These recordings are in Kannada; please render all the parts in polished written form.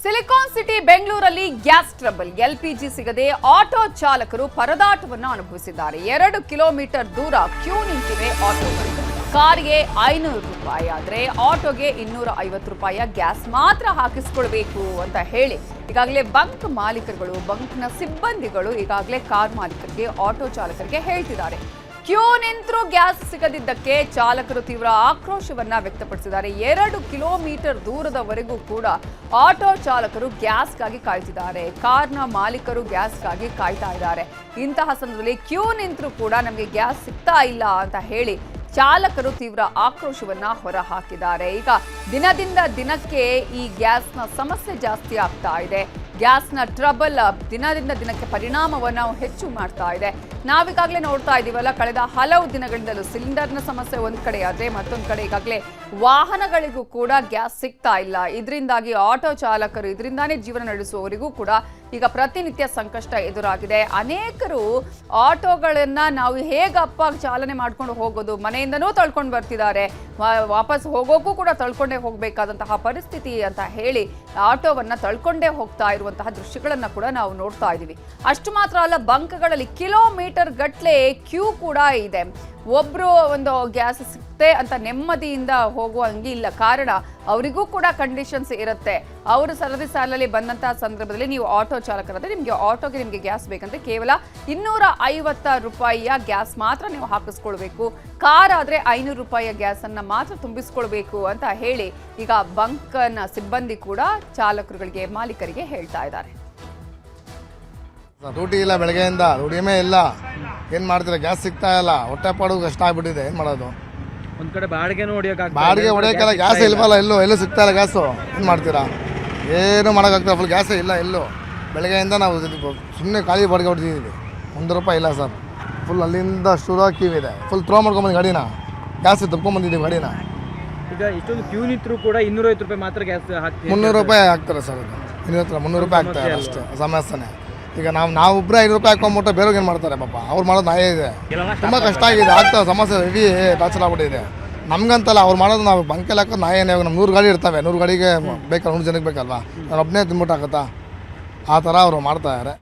ಸಿಲಿಕಾನ್ ಸಿಟಿ ಬೆಂಗಳೂರಲ್ಲಿ ಗ್ಯಾಸ್ ಟ್ರಬಲ್. ಎಲ್ಪಿಜಿ ಸಿಗದೆ ಆಟೋ ಚಾಲಕರು ಪರದಾಟವನ್ನು ಅನುಭವಿಸಿದ್ದಾರೆ. 2 ಕಿಲೋಮೀಟರ್ ದೂರ ಕ್ಯೂ ನಿಂತಿವೆ ಆಟೋಗಳು. ಕಾರಿಗೆ 500 ರೂಪಾಯಿ ಆದರೆ ಆಟೋಗೆ 250 ರೂಪಾಯಿಯ ಗ್ಯಾಸ್ ಮಾತ್ರ ಹಾಕಿಸ್ಕೊಳ್ಬೇಕು ಅಂತ ಹೇಳಿ ಈಗಾಗಲೇ ಬಂಕ್ ಮಾಲೀಕರುಗಳು, ಬಂಕ್ನ ಸಿಬ್ಬಂದಿಗಳು ಈಗಾಗಲೇ ಕಾರ್ ಮಾಲೀಕರಿಗೆ, ಆಟೋ ಚಾಲಕರಿಗೆ ಹೇಳ್ತಿದ್ದಾರೆ. ಕ್ಯೂ ನಿಂತರೂ ಗ್ಯಾಸ್ ಸಿಗದಿದ್ದಕ್ಕೆ ಚಾಲಕರು ತೀವ್ರ ಆಕ್ರೋಶವನ್ನ ವ್ಯಕ್ತಪಡಿಸಿದ್ದಾರೆ. 2 ಕಿಲೋಮೀಟರ್ ದೂರದವರೆಗೂ ಕೂಡ ಆಟೋ ಚಾಲಕರು ಗ್ಯಾಸ್ಗಾಗಿ ಕಾಯ್ತಿದ್ದಾರೆ. ಕಾರ್ನ ಮಾಲೀಕರು ಗ್ಯಾಸ್ಗಾಗಿ ಕಾಯ್ತಾ ಇದ್ದಾರೆ. ಇಂತಹ ಸಂದರ್ಭದಲ್ಲಿ ಕ್ಯೂ ನಿಂತರೂ ಕೂಡ ನಮಗೆ ಗ್ಯಾಸ್ ಸಿಗ್ತಾ ಇಲ್ಲ ಅಂತ ಹೇಳಿ ಚಾಲಕರು ತೀವ್ರ ಆಕ್ರೋಶವನ್ನ ಹೊರ ಹಾಕಿದ್ದಾರೆ. ಈಗ ದಿನದಿಂದ ದಿನಕ್ಕೆ ಈ ಗ್ಯಾಸ್ನ ಸಮಸ್ಯೆ ಜಾಸ್ತಿ ಆಗ್ತಾ ಇದೆ. ಗ್ಯಾಸ್ನ ಟ್ರಬಲ್ ದಿನದಿಂದ ದಿನಕ್ಕೆ ಪರಿಣಾಮವನ್ನು ಹೆಚ್ಚು ಮಾಡ್ತಾ ಇದೆ. ನಾವೀಗಾಗಲೇ ನೋಡ್ತಾ ಇದ್ದೀವಲ್ಲ, ಕಳೆದ ಹಲವು ದಿನಗಳಿಂದಲೂ ಸಿಲಿಂಡರ್ನ ಸಮಸ್ಯೆ ಒಂದು ಕಡೆ ಆದರೆ ಮತ್ತೊಂದು ಕಡೆ ಈಗಾಗಲೇ ವಾಹನಗಳಿಗೂ ಕೂಡ ಗ್ಯಾಸ್ ಸಿಗ್ತಾ ಇಲ್ಲ. ಇದರಿಂದಾಗಿ ಆಟೋ ಚಾಲಕರು, ಇದರಿಂದಾನೇ ಜೀವನ ನಡೆಸುವವರಿಗೂ ಕೂಡ ಈಗ ಪ್ರತಿನಿತ್ಯ ಸಂಕಷ್ಟ ಎದುರಾಗಿದೆ. ಅನೇಕರು ಆಟೋಗಳನ್ನ ನಾವು ಹೇಗಪ್ಪ ಚಾಲನೆ ಮಾಡ್ಕೊಂಡು ಹೋಗೋದು, ಮನೆಯಿಂದನೂ ತಳ್ಕೊಂಡು ಬರ್ತಿದ್ದಾರೆ, ವಾಪಸ್ ಹೋಗೋಕ್ಕೂ ಕೂಡ ತಳ್ಕೊಂಡೇ ಹೋಗಬೇಕಾದಂತಹ ಪರಿಸ್ಥಿತಿ ಅಂತ ಹೇಳಿ ಆಟೋವನ್ನ ತಳ್ಕೊಂಡೇ ಹೋಗ್ತಾ ಇರುವಂತಹ ದೃಶ್ಯಗಳನ್ನ ಕೂಡ ನಾವು ನೋಡ್ತಾ ಇದ್ದೀವಿ. ಅಷ್ಟು ಮಾತ್ರ ಅಲ್ಲ, ಬಂಕ್ಗಳಲ್ಲಿ ಕಿಲೋಮೀಟರ್ ಗಟ್ಲೆ ಕ್ಯೂ ಕೂಡ ಇದೆ. ಒಬ್ರು ಒಂದು ಗ್ಯಾಸ್ ಸಿಕ್ತೆ ಅಂತ ನೆಮ್ಮದಿಯಿಂದ ಹೋಗುವಂಗೆ ಇಲ್ಲ. ಕಾರಣ ಅವರಿಗೂ ಕೂಡ ಕಂಡೀಷನ್ಸ್ ಇರುತ್ತೆ. ಅವರು ಸರದಿ ಸಾಲಲ್ಲಿ ಬಂದಂತಹ ಸಂದರ್ಭದಲ್ಲಿ ನೀವು ಆಟೋ ಚಾಲಕರಾದ್ರೆ ನಿಮಗೆ ಗ್ಯಾಸ್ ಬೇಕಂದ್ರೆ ಕೇವಲ 250 ರೂಪಾಯಿಯ ಗ್ಯಾಸ್ ಮಾತ್ರ ನೀವು ಹಾಕಿಸ್ಕೊಳ್ಬೇಕು. ಕಾರ್ ಆದ್ರೆ 500 ರೂಪಾಯಿಯ ಗ್ಯಾಸ್ ಅನ್ನ ಮಾತ್ರ ತುಂಬಿಸ್ಕೊಳ್ಬೇಕು ಅಂತ ಹೇಳಿ ಈಗ ಬಂಕ್ನ ಸಿಬ್ಬಂದಿ ಕೂಡ ಚಾಲಕರುಗಳಿಗೆ, ಮಾಲೀಕರಿಗೆ ಹೇಳ್ತಾ ಇದ್ದಾರೆ. ಡ್ಯೂಟಿ ಇಲ್ಲ, ಬೆಳಗ್ಗೆಯಿಂದ ದುಡಿಮೆ ಇಲ್ಲ. ಏನ್ ಮಾಡ್ತೀರಾ? ಗ್ಯಾಸ್ ಸಿಗ್ತಾ ಇಲ್ಲ, ಹೊಟ್ಟೆ ಪಾಡು ಕಷ್ಟ ಆಗ್ಬಿಟ್ಟಿದೆ. ಏನ್ ಮಾಡೋದು? ಒಂದ್ ಕಡೆ ಬಾಡಿಗೆ ಹೊಡೆಯಕ್ಕೆಲ್ಲ ಗ್ಯಾಸ್ ಇಲ್ವಲ್ಲ, ಎಲ್ಲೂ ಸಿಗ್ತಾ ಇಲ್ಲ ಗ್ಯಾಸು. ಏನ್ ಮಾಡ್ತೀರಾ? ಏನು ಮಾಡೋಕ್ಕಾಗ್ತದೆ? ಫುಲ್ ಗ್ಯಾಸೇ ಇಲ್ಲ ಎಲ್ಲೂ. ಬೆಳಗ್ಗೆಯಿಂದ ನಾವು ಸುಮ್ಮನೆ ಖಾಲಿ ಬಾಡಿಗೆ ಹೊಡ್ತಿದ್ದೀವಿ. 1 ರೂಪಾಯಿ ಇಲ್ಲ ಸರ್. ಫುಲ್ ಅಲ್ಲಿಂದ ಶುರು ಕ್ಯೂ ಇದೆ. ಫುಲ್ ಥ್ರೋ ಮಾಡ್ಕೊಂಬಂದು ಗಾಡಿನ, ಗ್ಯಾಸ್ ತುಂಬ್ಕೊಂಡ್ಬಂದಿದ್ದೀವಿ ಗಾಡಿನ. ಈಗ ಇಷ್ಟೊಂದು ಕ್ಯೂ ನಿಂತರೂ ಕೂಡ 250 ರೂಪಾಯಿ ಮಾತ್ರ ಗ್ಯಾಸ್ ಹಾಕ್ತೀವಿ. 300 ರೂಪಾಯಿ ಹಾಕ್ತಾರೆ ಸರ್. ಅದು 300 ರೂಪಾಯಿ ಹಾಕ್ತಾರೆ ಅಷ್ಟೇ ಸಮಸ್ಯೆನೇ. ಈಗ ನಾವು ಒಬ್ಬರೇ 500 ರೂಪಾಯಿ ಹಾಕೊಂಬಿಟ್ಟು ಬೇರೆಯವ್ರು ಏನು ಮಾಡ್ತಾರೆ ಪಾಪ? ಅವ್ರು ಮಾಡೋದು ನ್ಯಾಯ ಇದೆ. ತುಂಬ ಕಷ್ಟ ಆಗಿದೆ, ಆಗ್ತದೆ ಸಮಸ್ಯೆ. ಹೆವಿ ಟಾರ್ಚರ್ ಆಗ್ಬಿಟ್ಟಿದೆ ನಮ್ಗಂತಲ್ಲ. ಅವ್ರು ಮಾಡೋದು ನಾವು ಬಂಕೆಲ್ಲ ಹಾಕೋದು ನ್ಯಾಯ. ನಮ್ಮ 100 ಗಾಡಿ ಇರ್ತವೆ, 100 ಗಾಡಿಗೆ ಬೇಕಲ್ಲ, 100 ಜನಕ್ಕೆ ಬೇಕಲ್ವಾ? ನಾನು ಒಬ್ಬನೇ ತಿನ್ಬಿಟ್ಟು ಆಗುತ್ತಾ? ಆ ಥರ ಅವರು ಮಾಡ್ತಾ ಇದ್ದಾರೆ.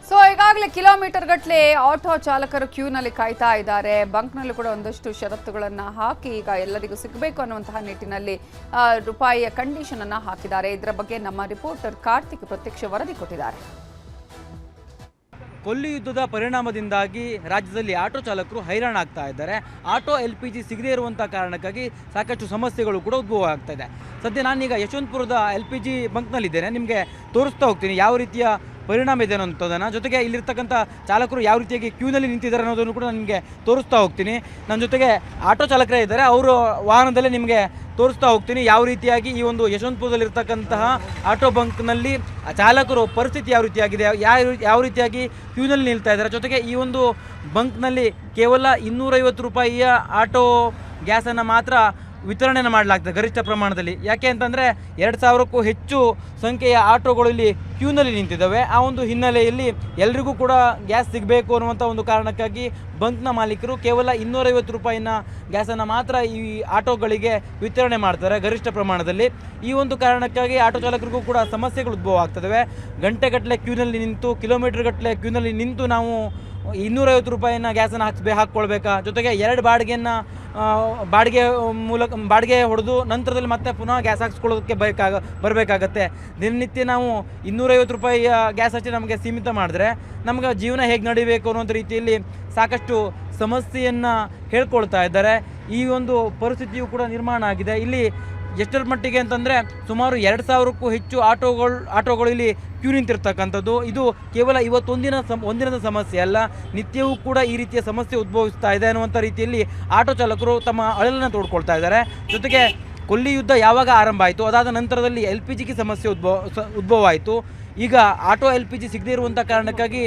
ಸೊ ಈಗಾಗಲೇ ಕಿಲೋಮೀಟರ್ ಗಟ್ಟಲೆ ಆಟೋ ಚಾಲಕರು ಕ್ಯೂನಲ್ಲಿ ಕಾಯ್ತಾ ಇದ್ದಾರೆ. ಬಂಕ್ನಲ್ಲೂ ಕೂಡ ಒಂದಷ್ಟು ಷರತ್ತುಗಳನ್ನು ಹಾಕಿ ಈಗ ಎಲ್ಲರಿಗೂ ಸಿಗಬೇಕು ಅನ್ನುವಂತಹ ನಿಟ್ಟಿನಲ್ಲಿ ರೂಪಾಯಿಯ ಕಂಡೀಷನ್ ಅನ್ನು ಹಾಕಿದ್ದಾರೆ. ಇದರ ಬಗ್ಗೆ ನಮ್ಮ ರಿಪೋರ್ಟರ್ ಕಾರ್ತಿಕ್ ಪ್ರತ್ಯಕ್ಷ ವರದಿ ಕೊಟ್ಟಿದ್ದಾರೆ. ಕೊಲ್ಲಿ ಯುದ್ಧದ ಪರಿಣಾಮದಿಂದಾಗಿ ರಾಜ್ಯದಲ್ಲಿ ಆಟೋ ಚಾಲಕರು ಹೈರಾಣ ಆಗ್ತಾ ಇದ್ದಾರೆ. ಆಟೋ LPG ಸಿಗದೇ ಇರುವಂಥ ಕಾರಣಕ್ಕಾಗಿ ಸಾಕಷ್ಟು ಸಮಸ್ಯೆಗಳು ಕೂಡ ಉದ್ಭವ ಆಗ್ತಾ ಇದೆ. ಸದ್ಯ ನಾನೀಗ ಯಶವಂತಪುರದ LPG ಬಂಕ್ನಲ್ಲಿದ್ದೇನೆ. ನಿಮಗೆ ತೋರಿಸ್ತಾ ಹೋಗ್ತೀನಿ ಯಾವ ರೀತಿಯ ಪರಿಣಾಮ ಇದೆ ಅನ್ನೋಂಥದ್ದನ್ನು. ಜೊತೆಗೆ ಇಲ್ಲಿರ್ತಕ್ಕಂಥ ಚಾಲಕರು ಯಾವ ರೀತಿಯಾಗಿ ಕ್ಯೂನಲ್ಲಿ ನಿಂತಿದ್ದಾರೆ ಅನ್ನೋದನ್ನು ಕೂಡ ನಿಮಗೆ ತೋರಿಸ್ತಾ ಹೋಗ್ತೀನಿ. ನನ್ನ ಜೊತೆಗೆ ಆಟೋ ಚಾಲಕರೇ ಇದ್ದಾರೆ, ಅವರು ವಾಹನದಲ್ಲೇ ನಿಮಗೆ ತೋರಿಸ್ತಾ ಹೋಗ್ತೀನಿ ಯಾವ ರೀತಿಯಾಗಿ ಈ ಒಂದು ಯಶವಂತಪುರದಲ್ಲಿರ್ತಕ್ಕಂತಹ ಆಟೋ ಬಂಕ್ನಲ್ಲಿ ಚಾಲಕರು ಪರಿಸ್ಥಿತಿ ಯಾವ ರೀತಿಯಾಗಿದೆ, ಯಾವ ರೀತಿಯಾಗಿ ಕ್ಯೂನಲ್ಲಿ ನಿಲ್ತಾ ಇದ್ದಾರೆ. ಜೊತೆಗೆ ಈ ಒಂದು ಬಂಕ್ನಲ್ಲಿ ಕೇವಲ 250 ರೂಪಾಯಿಯ ಆಟೋ ಗ್ಯಾಸನ್ನು ಮಾತ್ರ ವಿತರಣೆಯನ್ನು ಮಾಡಲಾಗ್ತದೆ ಗರಿಷ್ಠ ಪ್ರಮಾಣದಲ್ಲಿ. ಯಾಕೆ ಅಂತಂದರೆ 2000ಕ್ಕೂ ಹೆಚ್ಚು ಸಂಖ್ಯೆಯ ಆಟೋಗಳು ಇಲ್ಲಿ ಕ್ಯೂನಲ್ಲಿ ನಿಂತಿದ್ದಾವೆ. ಆ ಒಂದು ಹಿನ್ನೆಲೆಯಲ್ಲಿ ಎಲ್ರಿಗೂ ಕೂಡ ಗ್ಯಾಸ್ ಸಿಗಬೇಕು ಅನ್ನುವಂಥ ಒಂದು ಕಾರಣಕ್ಕಾಗಿ ಬಂಕ್ನ ಮಾಲೀಕರು ಕೇವಲ 250 ರೂಪಾಯಿನ ಗ್ಯಾಸನ್ನು ಮಾತ್ರ ಈ ಆಟೋಗಳಿಗೆ ವಿತರಣೆ ಮಾಡ್ತಾರೆ ಗರಿಷ್ಠ ಪ್ರಮಾಣದಲ್ಲಿ. ಈ ಒಂದು ಕಾರಣಕ್ಕಾಗಿ ಆಟೋ ಚಾಲಕರಿಗೂ ಕೂಡ ಸಮಸ್ಯೆಗಳು ಉದ್ಭವ ಆಗ್ತವೆ. ಗಂಟೆಗಟ್ಟಲೆ ಕ್ಯೂನಲ್ಲಿ ನಿಂತು, ಕಿಲೋಮೀಟರ್ ಗಟ್ಟಲೆ ಕ್ಯೂನಲ್ಲಿ ನಿಂತು ನಾವು 250 ರೂಪಾಯಿನ ಗ್ಯಾಸನ್ನು ಹಾಕ್ಕೊಳ್ಬೇಕಾ? ಜೊತೆಗೆ 2 ಬಾಡಿಗೆ ಹೊಡೆದು ನಂತರದಲ್ಲಿ ಮತ್ತೆ ಪುನಃ ಗ್ಯಾಸ್ ಹಾಕ್ಸ್ಕೊಳ್ಳೋದಕ್ಕೆ ಬರಬೇಕಾಗತ್ತೆ. ದಿನನಿತ್ಯ ನಾವು 250 ರೂಪಾಯಿಯ ಗ್ಯಾಸ್ ಹಚ್ಚಿ ನಮಗೆ ಸೀಮಿತ ಮಾಡಿದ್ರೆ ನಮ್ಗೆ ಜೀವನ ಹೇಗೆ ನಡಿಬೇಕು ಅನ್ನೋಂಥ ರೀತಿಯಲ್ಲಿ ಸಾಕಷ್ಟು ಸಮಸ್ಯೆಯನ್ನು ಹೇಳ್ಕೊಳ್ತಾ ಇದ್ದಾರೆ. ಈ ಒಂದು ಪರಿಸ್ಥಿತಿಯು ಕೂಡ ನಿರ್ಮಾಣ ಆಗಿದೆ. ಇಲ್ಲಿ ಎಷ್ಟರ ಮಟ್ಟಿಗೆ ಅಂತಂದರೆ ಸುಮಾರು 2000ಕ್ಕೂ ಹೆಚ್ಚು ಆಟೋಗಳು ಇಲ್ಲಿ ಕ್ಯೂ ನಿಂತಿರ್ತಕ್ಕಂಥದ್ದು. ಇದು ಕೇವಲ ಒಂದಿನದ ಸಮಸ್ಯೆ ಅಲ್ಲ, ನಿತ್ಯವೂ ಕೂಡ ಈ ರೀತಿಯ ಸಮಸ್ಯೆ ಉದ್ಭವಿಸ್ತಾ ಇದೆ ಅನ್ನುವಂಥ ರೀತಿಯಲ್ಲಿ ಆಟೋ ಚಾಲಕರು ತಮ್ಮ ಅಳಲನ್ನು ತೋಡ್ಕೊಳ್ತಾ ಇದ್ದಾರೆ. ಜೊತೆಗೆ ಕೊಲ್ಲಿ ಯುದ್ಧ ಯಾವಾಗ ಆರಂಭ ಆಯಿತು, ಅದಾದ ನಂತರದಲ್ಲಿ LPGಗೆ ಸಮಸ್ಯೆ ಉದ್ಭವ ಆಯಿತು. ಈಗ ಆಟೋ LPG ಸಿಗದೇ ಇರುವಂಥ ಕಾರಣಕ್ಕಾಗಿ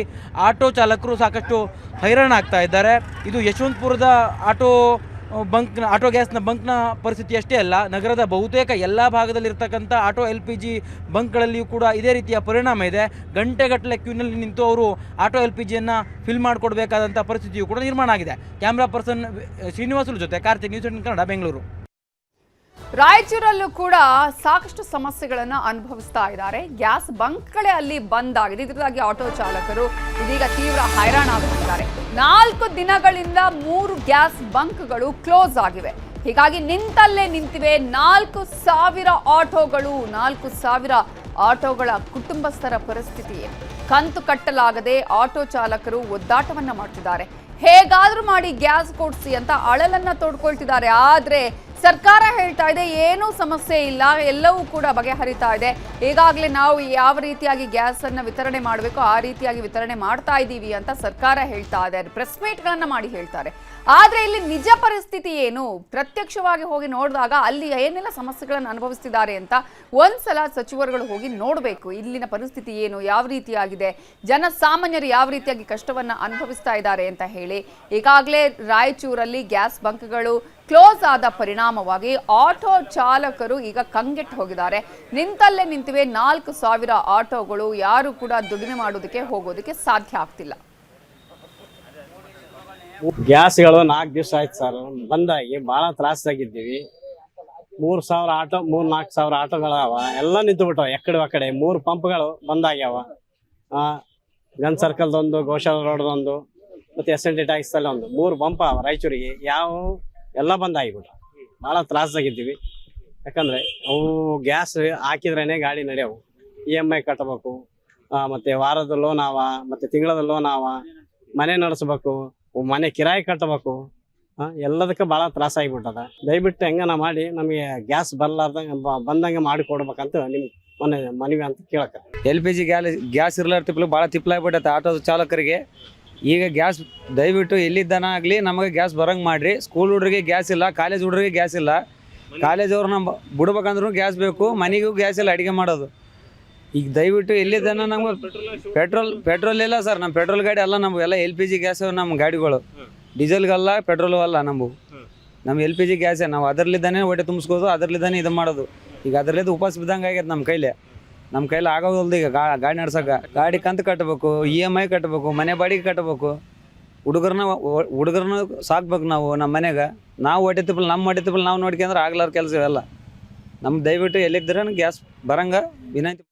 ಆಟೋ ಚಾಲಕರು ಸಾಕಷ್ಟು ಹೈರಾಣ ಆಗ್ತಾ ಇದ್ದಾರೆ. ಇದು ಯಶವಂತಪುರದ ಆಟೋ ಗ್ಯಾಸ್ನ ಬಂಕ್ನ ಪರಿಸ್ಥಿತಿ ಅಷ್ಟೇ ಅಲ್ಲ, ನಗರದ ಬಹುತೇಕ ಎಲ್ಲ ಭಾಗದಲ್ಲಿರ್ತಕ್ಕಂಥ ಆಟೋ LPG ಬಂಕ್ಗಳಲ್ಲಿಯೂ ಕೂಡ ಇದೇ ರೀತಿಯ ಪರಿಣಾಮ ಇದೆ. ಗಂಟೆಗಟ್ಟಲೆ ಕ್ಯೂನಲ್ಲಿ ನಿಂತು ಅವರು ಆಟೋ LPGಯನ್ನು ಫಿಲ್ ಮಾಡಿಕೊಡ್ಬೇಕಾದಂಥ ಪರಿಸ್ಥಿತಿಯು ಕೂಡ ನಿರ್ಮಾಣ ಆಗಿದೆ. ಕ್ಯಾಮ್ರಾ ಪರ್ಸನ್ ಶ್ರೀನಿವಾಸುಲು ಜೊತೆ ಕಾರ್ತಿಕ್, ನ್ಯೂಸ್ 18 ಕನ್ನಡ, ಬೆಂಗಳೂರು. ರಾಯಚೂರಲ್ಲೂ ಕೂಡ ಸಾಕಷ್ಟು ಸಮಸ್ಯೆಗಳನ್ನು ಅನುಭವಿಸ್ತಾ ಇದ್ದಾರೆ. ಗ್ಯಾಸ್ ಬಂಕ್ಗಳೇ ಅಲ್ಲಿ ಬಂದ್ ಆಗಿದೆ. ಇದರಿಂದಾಗಿ ಆಟೋ ಚಾಲಕರು ಇದೀಗ ತೀವ್ರ ಹೈರಾಣಾಗುತ್ತಿದ್ದಾರೆ. 4 ದಿನಗಳಿಂದ 3 ಗ್ಯಾಸ್ ಬಂಕ್ಗಳು ಕ್ಲೋಸ್ ಆಗಿವೆ. ಹೀಗಾಗಿ ನಿಂತಲ್ಲೇ ನಿಂತಿವೆ 4,000 ಆಟೋಗಳು. 4,000 ಆಟೋಗಳ ಕುಟುಂಬಸ್ಥರ ಪರಿಸ್ಥಿತಿ ಕಂತು ಕಟ್ಟಲಾಗದೆ ಆಟೋ ಚಾಲಕರು ಒದ್ದಾಟವನ್ನ ಮಾಡ್ತಿದ್ದಾರೆ. ಹೇಗಾದ್ರೂ ಮಾಡಿ ಗ್ಯಾಸ್ ಕೊಡಿಸಿ ಅಂತ ಅಳಲನ್ನ ತೋಡ್ಕೊಳ್ತಿದ್ದಾರೆ. ಆದ್ರೆ ಸರ್ಕಾರ ಹೇಳ್ತಾ ಇದೆ ಏನೂ ಸಮಸ್ಯೆ ಇಲ್ಲ, ಎಲ್ಲವೂ ಕೂಡ ಬಗೆಹರಿತಾ ಇದೆ. ಈಗಾಗಲೇ ನಾವು ಯಾವ ರೀತಿಯಾಗಿ ಗ್ಯಾಸ್ ಅನ್ನ ವಿತರಣೆ ಮಾಡಬೇಕು ಆ ರೀತಿಯಾಗಿ ವಿತರಣೆ ಮಾಡ್ತಾ ಇದ್ದೀವಿ ಅಂತ ಸರ್ಕಾರ ಹೇಳ್ತಾ ಇದೆ. ಪ್ರೆಸ್ ಮೀಟ್ ಗಳನ್ನ ಮಾಡಿ ಹೇಳ್ತಾರೆ. ಆದ್ರೆ ಇಲ್ಲಿ ನಿಜ ಪರಿಸ್ಥಿತಿ ಏನು, ಪ್ರತ್ಯಕ್ಷವಾಗಿ ಹೋಗಿ ನೋಡಿದಾಗ ಅಲ್ಲಿ ಏನೆಲ್ಲ ಸಮಸ್ಯೆಗಳನ್ನು ಅನುಭವಿಸ್ತಿದ್ದಾರೆ ಅಂತ ಒಂದ್ಸಲ ಸಚಿವರುಗಳು ಹೋಗಿ ನೋಡಬೇಕು. ಇಲ್ಲಿನ ಪರಿಸ್ಥಿತಿ ಏನು, ಯಾವ ರೀತಿಯಾಗಿದೆ, ಜನಸಾಮಾನ್ಯರು ಯಾವ ರೀತಿಯಾಗಿ ಕಷ್ಟವನ್ನ ಅನುಭವಿಸ್ತಾ ಇದ್ದಾರೆ ಅಂತ ಹೇಳಿ. ಈಗಾಗಲೇ ರಾಯಚೂರಲ್ಲಿ ಗ್ಯಾಸ್ ಬಂಕ್ಗಳು ಕ್ಲೋಸ್ ಆದ ಪರಿಣಾಮವಾಗಿ ಆಟೋ ಚಾಲಕರು ಈಗ ಕಂಗೆಟ್ಟು ಹೋಗಿದ್ದಾರೆ. ನಿಂತಲ್ಲೇ ನಿಂತಿವೆ 4,000 ಆಟೋಗಳು. ಯಾರು ಕೂಡ ದುಡಿಮೆ ಮಾಡೋದಕ್ಕೆ ಹೋಗೋದಕ್ಕೆ ಸಾಧ್ಯ ಆಗ್ತಿಲ್ಲ. ಗ್ಯಾಸ್ಗಳು 4 ದಿವಸ ಆಯ್ತು ಸರ್ ಬಂದಾಗಿ ಭಾಳ ತ್ರಾಸಾಗಿದ್ದೀವಿ. 3,000 ಆಟೋ 4,000 ಆಟೋಗಳವ ಎಲ್ಲ ನಿಂತು ಬಿಟ್ಟವ. ಎಕಡೆ 3 ಪಂಪ್ಗಳು ಬಂದಾಗ್ಯಾವ. ಗನ್ ಸರ್ಕಲ್ದೊಂದು, ಗೋಶಾಲ ರೋಡ್ದೊಂದು, ಮತ್ತು SNT ಟ್ಯಾಕ್ಸಲ್ಲಿ ಒಂದು 3 ಪಂಪ್ ಅವ ರಾಯಚೂರಿಗೆ. ಯಾವ ಎಲ್ಲ ಬಂದಾಗಿಬಿಟ್ಟು ಭಾಳ ತ್ರಾಸಾಗಿದ್ದೀವಿ. ಯಾಕಂದರೆ ಅವು ಗ್ಯಾಸ್ ಹಾಕಿದ್ರೇ ಗಾಡಿ ನಡೆಯವು. EMI ಕಟ್ಟಬೇಕು, ಮತ್ತು ವಾರದ ಲೋನ್ ಅವ, ಮತ್ತು ತಿಂಗಳದ ಲೋನ್ ಅವ, ಮನೆ ನಡೆಸ್ಬೇಕು, ಮನೆ ಕಿರಾಯಿ ಕಟ್ಟಬೇಕು. ಎಲ್ಲದಕ್ಕೆ ಭಾಳ ತ್ರಾಸಾಗಿಬಿಟ್ಟದ. ದಯವಿಟ್ಟು ಹೆಂಗನ ಮಾಡಿ ನಮಗೆ ಗ್ಯಾಸ್ ಬರ್ಲಾರ್ದಂಗೆ ಬಂದಂಗೆ ಮಾಡಿ ಕೊಡ್ಬೇಕಂತ ನಿಮ್ಮ ಮನವಿ ಅಂತ ಕೇಳಕ್ಕೆ. LPG ಗ್ಯಾಸ್ ಇರ್ಲಾರ್ದ ಭಾಳ ತಿಪ್ಪಲಾಗ್ಬಿಟ್ಟೈತೆ ಆಟೋ ಚಾಲಕರಿಗೆ. ಈಗ ಗ್ಯಾಸ್ ದಯವಿಟ್ಟು ಎಲ್ಲಿದ್ದಾನ ಆಗಲಿ ನಮಗೆ ಗ್ಯಾಸ್ ಬರಂಗೆ ಮಾಡಿರಿ. ಸ್ಕೂಲ್ ಹುಡ್ರಿಗೆ ಗ್ಯಾಸ್ ಇಲ್ಲ, ಕಾಲೇಜ್ ಹುಡ್ರಿಗೆ ಗ್ಯಾಸ್ ಇಲ್ಲ. ಕಾಲೇಜ್ ಅವ್ರನ್ನ ಬಿಡ್ಬೇಕಂದ್ರೂ ಗ್ಯಾಸ್ ಬೇಕು, ಮನೆಗೂ ಗ್ಯಾಸ್ ಇಲ್ಲ ಅಡುಗೆ ಮಾಡೋದು. ಈಗ ದಯವಿಟ್ಟು ಎಲ್ಲಿದ್ದಾನ ನಮ್ಗೆ ಪೆಟ್ರೋಲ್ ಇಲ್ಲ ಸರ್. ನಮ್ಮ ಪೆಟ್ರೋಲ್ ಗಾಡಿ ಅಲ್ಲ, ನಮ್ಗೆ ಎಲ್ಲ LPG ಗ್ಯಾಸ್ ನಮ್ಮ ಗಾಡಿಗಳು. ಡೀಸೆಲ್ಗಲ್ಲ, ಪೆಟ್ರೋಲು ಅಲ್ಲ ನಮ್ಮ LPG ಗ್ಯಾಸೇ. ನಾವು ಅದರಲ್ಲಿದ್ದಾನೆ ಹೊಟ್ಟೆ ತುಂಬಿಸ್ಕೋದು, ಅದರಲ್ಲಿದ್ದಾನೆ ಇದು ಮಾಡೋದು. ಈಗ ಅದರಲ್ಲಿದ್ದು ಉಪವಾಸ ಬಿದ್ದಂಗೆ ಆಗೈತೆ ನಮ್ಮ ಕೈಲಿ ಆಗೋದಲ್ದು. ಈಗ ಗಾಡಿ ನಡ್ಸೋಕೆ ಗಾಡಿ ಕಂತು ಕಟ್ಟಬೇಕು, EMI ಕಟ್ಟಬೇಕು, ಮನೆ ಬಾಡಿಗೆ ಕಟ್ಟಬೇಕು. ಹುಡುಗರನ್ನ ಸಾಕ್ಬೇಕು ನಾವು ನಮ್ಮ ಮನೆಗೆ. ನಾವು ಹೊಟ್ಟೆ ತಿಪ್ಪಲು ನಮ್ಮ ಹೊಟ್ಟೆ ತಿಪ್ಪಲು ನಾವು ನೋಡ್ಕೊಂಡ್ರೆ ಆಗ್ಲಾರ ಕೆಲಸ ಇವೆಲ್ಲ. ನಮ್ಮ ದಯವಿಟ್ಟು ಎಲ್ಲಿದ್ದರೆ ಗ್ಯಾಸ್ ಬರಂಗ ವಿನಂತಿ.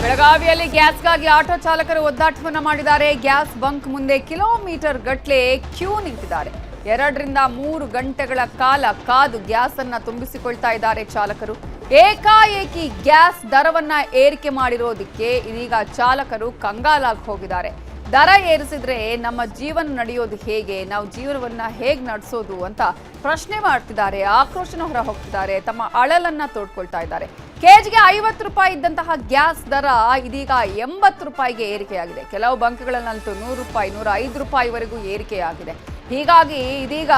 ಬೆಳಗಾವಿಯಲ್ಲಿ ಗ್ಯಾಸ್ಗಾಗಿ ಆಟೋ ಚಾಲಕರು ಒದ್ದಾಟವನ್ನ ಮಾಡಿದ್ದಾರೆ. ಗ್ಯಾಸ್ ಬಂಕ್ ಮುಂದೆ ಕಿಲೋಮೀಟರ್ ಗಟ್ಟಲೆ ಕ್ಯೂ ನಿಂತಿದ್ದಾರೆ. 2 ರಿಂದ 3 ಗಂಟೆಗಳ ಕಾಲ ಕಾದು ಗ್ಯಾಸ್ ಅನ್ನ ತುಂಬಿಸಿಕೊಳ್ತಾ ಇದ್ದಾರೆ ಚಾಲಕರು. ಏಕಾಏಕಿ ಗ್ಯಾಸ್ ದರವನ್ನ ಏರಿಕೆ ಮಾಡಿರೋದಕ್ಕೆ ಇದೀಗ ಚಾಲಕರು ಕಂಗಾಲಾಗಿ ಹೋಗಿದ್ದಾರೆ. ದರ ಏರಿಸಿದ್ರೆ ನಮ್ಮ ಜೀವನ ನಡೆಯೋದು ಹೇಗೆ, ನಾವು ಜೀವನವನ್ನ ಹೇಗೆ ನಡೆಸೋದು ಅಂತ ಪ್ರಶ್ನೆ ಮಾಡ್ತಿದ್ದಾರೆ. ಆಕ್ರೋಶನ ಹೊರ ಹೋಗ್ತಿದ್ದಾರೆ. ತಮ್ಮ ಅಳಲನ್ನ ತೋಡ್ಕೊಳ್ತಾ ಇದ್ದಾರೆ. ಕೆಜಿಗೆ 50 ರೂಪಾಯಿ ಇದ್ದಂತಹ ಗ್ಯಾಸ್ ದರ ಇದೀಗ 80 ರೂಪಾಯಿಗೆ ಏರಿಕೆಯಾಗಿದೆ. ಕೆಲವು ಬಂಕ್ಗಳಲ್ಲಂತೂ 100 ರೂಪಾಯಿ 105 ರೂಪಾಯಿವರೆಗೂ ಏರಿಕೆಯಾಗಿದೆ. ಹೀಗಾಗಿ ಇದೀಗ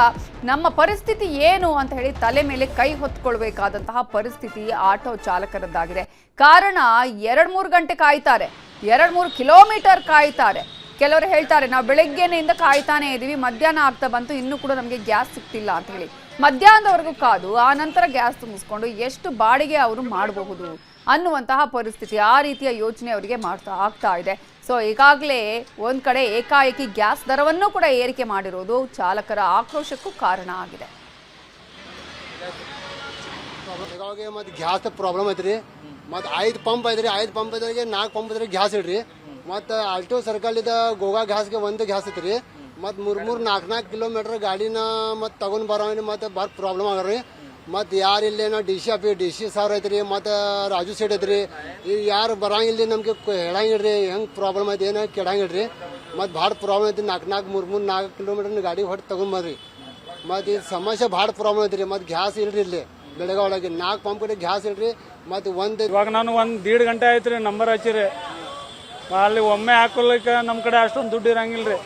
ನಮ್ಮ ಪರಿಸ್ಥಿತಿ ಏನು ಅಂತ ಹೇಳಿ ತಲೆ ಮೇಲೆ ಕೈ ಹೊತ್ಕೊಳ್ಬೇಕಾದಂತಹ ಪರಿಸ್ಥಿತಿ ಆಟೋ ಚಾಲಕರದ್ದಾಗಿದೆ. ಕಾರಣ 2-3 ಗಂಟೆ ಕಾಯ್ತಾರೆ, 2-3 ಕಿಲೋಮೀಟರ್ ಕಾಯ್ತಾರೆ. ಕೆಲವರು ಹೇಳ್ತಾರೆ ನಾವು ಬೆಳಗ್ಗೆನೆಯಿಂದ ಕಾಯ್ತಾನೆ ಇದೀವಿ, ಮಧ್ಯಾಹ್ನ ಆಗ್ತಾ ಬಂತು ಇನ್ನೂ ಕೂಡ ನಮಗೆ ಗ್ಯಾಸ್ ಸಿಗ್ತಿಲ್ಲ ಅಂತ ಹೇಳಿ. ಮಧ್ಯಾಹ್ನದವರೆಗೂ ಕಾದು ಆ ನಂತರ ಗ್ಯಾಸ್ ತುಂಬಿಸ್ಕೊಂಡು ಎಷ್ಟು ಬಾಡಿಗೆ ಅವರು ಮಾಡಬಹುದು ಅನ್ನುವಂತಹ ಪರಿಸ್ಥಿತಿ, ಆ ರೀತಿಯ ಯೋಚನೆ ಅವರಿಗೆ ಆಗ್ತಾ ಇದೆ. ಸೊ ಈಗಾಗಲೇ ಒಂದು ಕಡೆ ಏಕಾಏಕಿ ಗ್ಯಾಸ್ ದರವನ್ನು ಕೂಡ ಏರಿಕೆ ಮಾಡಿರೋದು ಚಾಲಕರ ಆಕ್ರೋಶಕ್ಕೂ ಕಾರಣ ಆಗಿದೆ. ಮತ್ತು ಗ್ಯಾಸ್ ಪ್ರಾಬ್ಲಮ್ ಐತ್ರಿ. ಮತ್ತು 5 ಪಂಪ್ ಐತ್ರಿ, 5 ಪಂಪ್ ಇದ್ರಿಗೆ 4 ಪಂಪ್ ಇದ್ರಿಗೆ ಗ್ಯಾಸ್ ಇಡ್ರಿ. ಮತ್ತು ಆಲ್ಟೋ ಸರ್ಕಲಿಂದ ಗೋವಾ ಗ್ಯಾಸ್ಗೆ 1 ಗ್ಯಾಸ್ ಐತ್ರಿ. ಮತ್ತು 3-4 ಕಿಲೋಮೀಟರ್ ಗಾಡಿನ ಮತ್ತು ತಗೊಂಡು ಬರೋಣ ಮತ್ತು ಭಾಳ ಪ್ರಾಬ್ಲಮ್ ಆಗ್ರಿ. ಮತ್ತು ಯಾರು ಇಲ್ಲೇನೋ DC ಸಾರ್ ಐತ್ರಿ, ಮತ್ತು ರಾಜು ಸೈಡ್ ಐತ್ರಿ. ಈಗ ಯಾರು ಬರಂಗಿಲ್ಲ ನಮಗೆ ಹೇಳಂಗಿಡ್ರಿ ಹೆಂಗೆ ಪ್ರಾಬ್ಲಮ್ ಐತಿ ಏನೋ ಕೆಡಂಗಿಡ್ರಿ. ಮತ್ತು ಭಾಳ ಪ್ರಾಬ್ಲಮ್ ಐತಿ. 4 ಕಿಲೋಮೀಟರ್ ಗಾಡಿ ಹೊಟ್ಟು ತಗೊಂಡ್ಬರ್ರಿ. ಮತ್ತು ಈ ಸಮಸ್ಯೆ ಭಾಳ ಪ್ರಾಬ್ಲಮ್ ಐತ್ರಿ. ಮತ್ತು ಗ್ಯಾಸ್ ಇಲ್ರಿ ಇಲ್ಲಿ ಬೆಳಗಾವೊಳಗೆ 4 ಪಂಪ್ ಕಡೆ ಗ್ಯಾಸ್ ಇಲ್ರಿ. ಮತ್ತು ಇವಾಗ ನಾನು 1.5 ಗಂಟೆ ಆಯ್ತು ರೀ ನಂಬರ್ ಹಚ್ಚಿರಿ. ಅಲ್ಲಿ ಒಮ್ಮೆ ಹಾಕೊಲಿಕ್ಕೆ ನಮ್ಮ ಕಡೆ ಅಷ್ಟೊಂದು ದುಡ್ಡು ಇರಂಗಿಲ್ಲ ರೀ.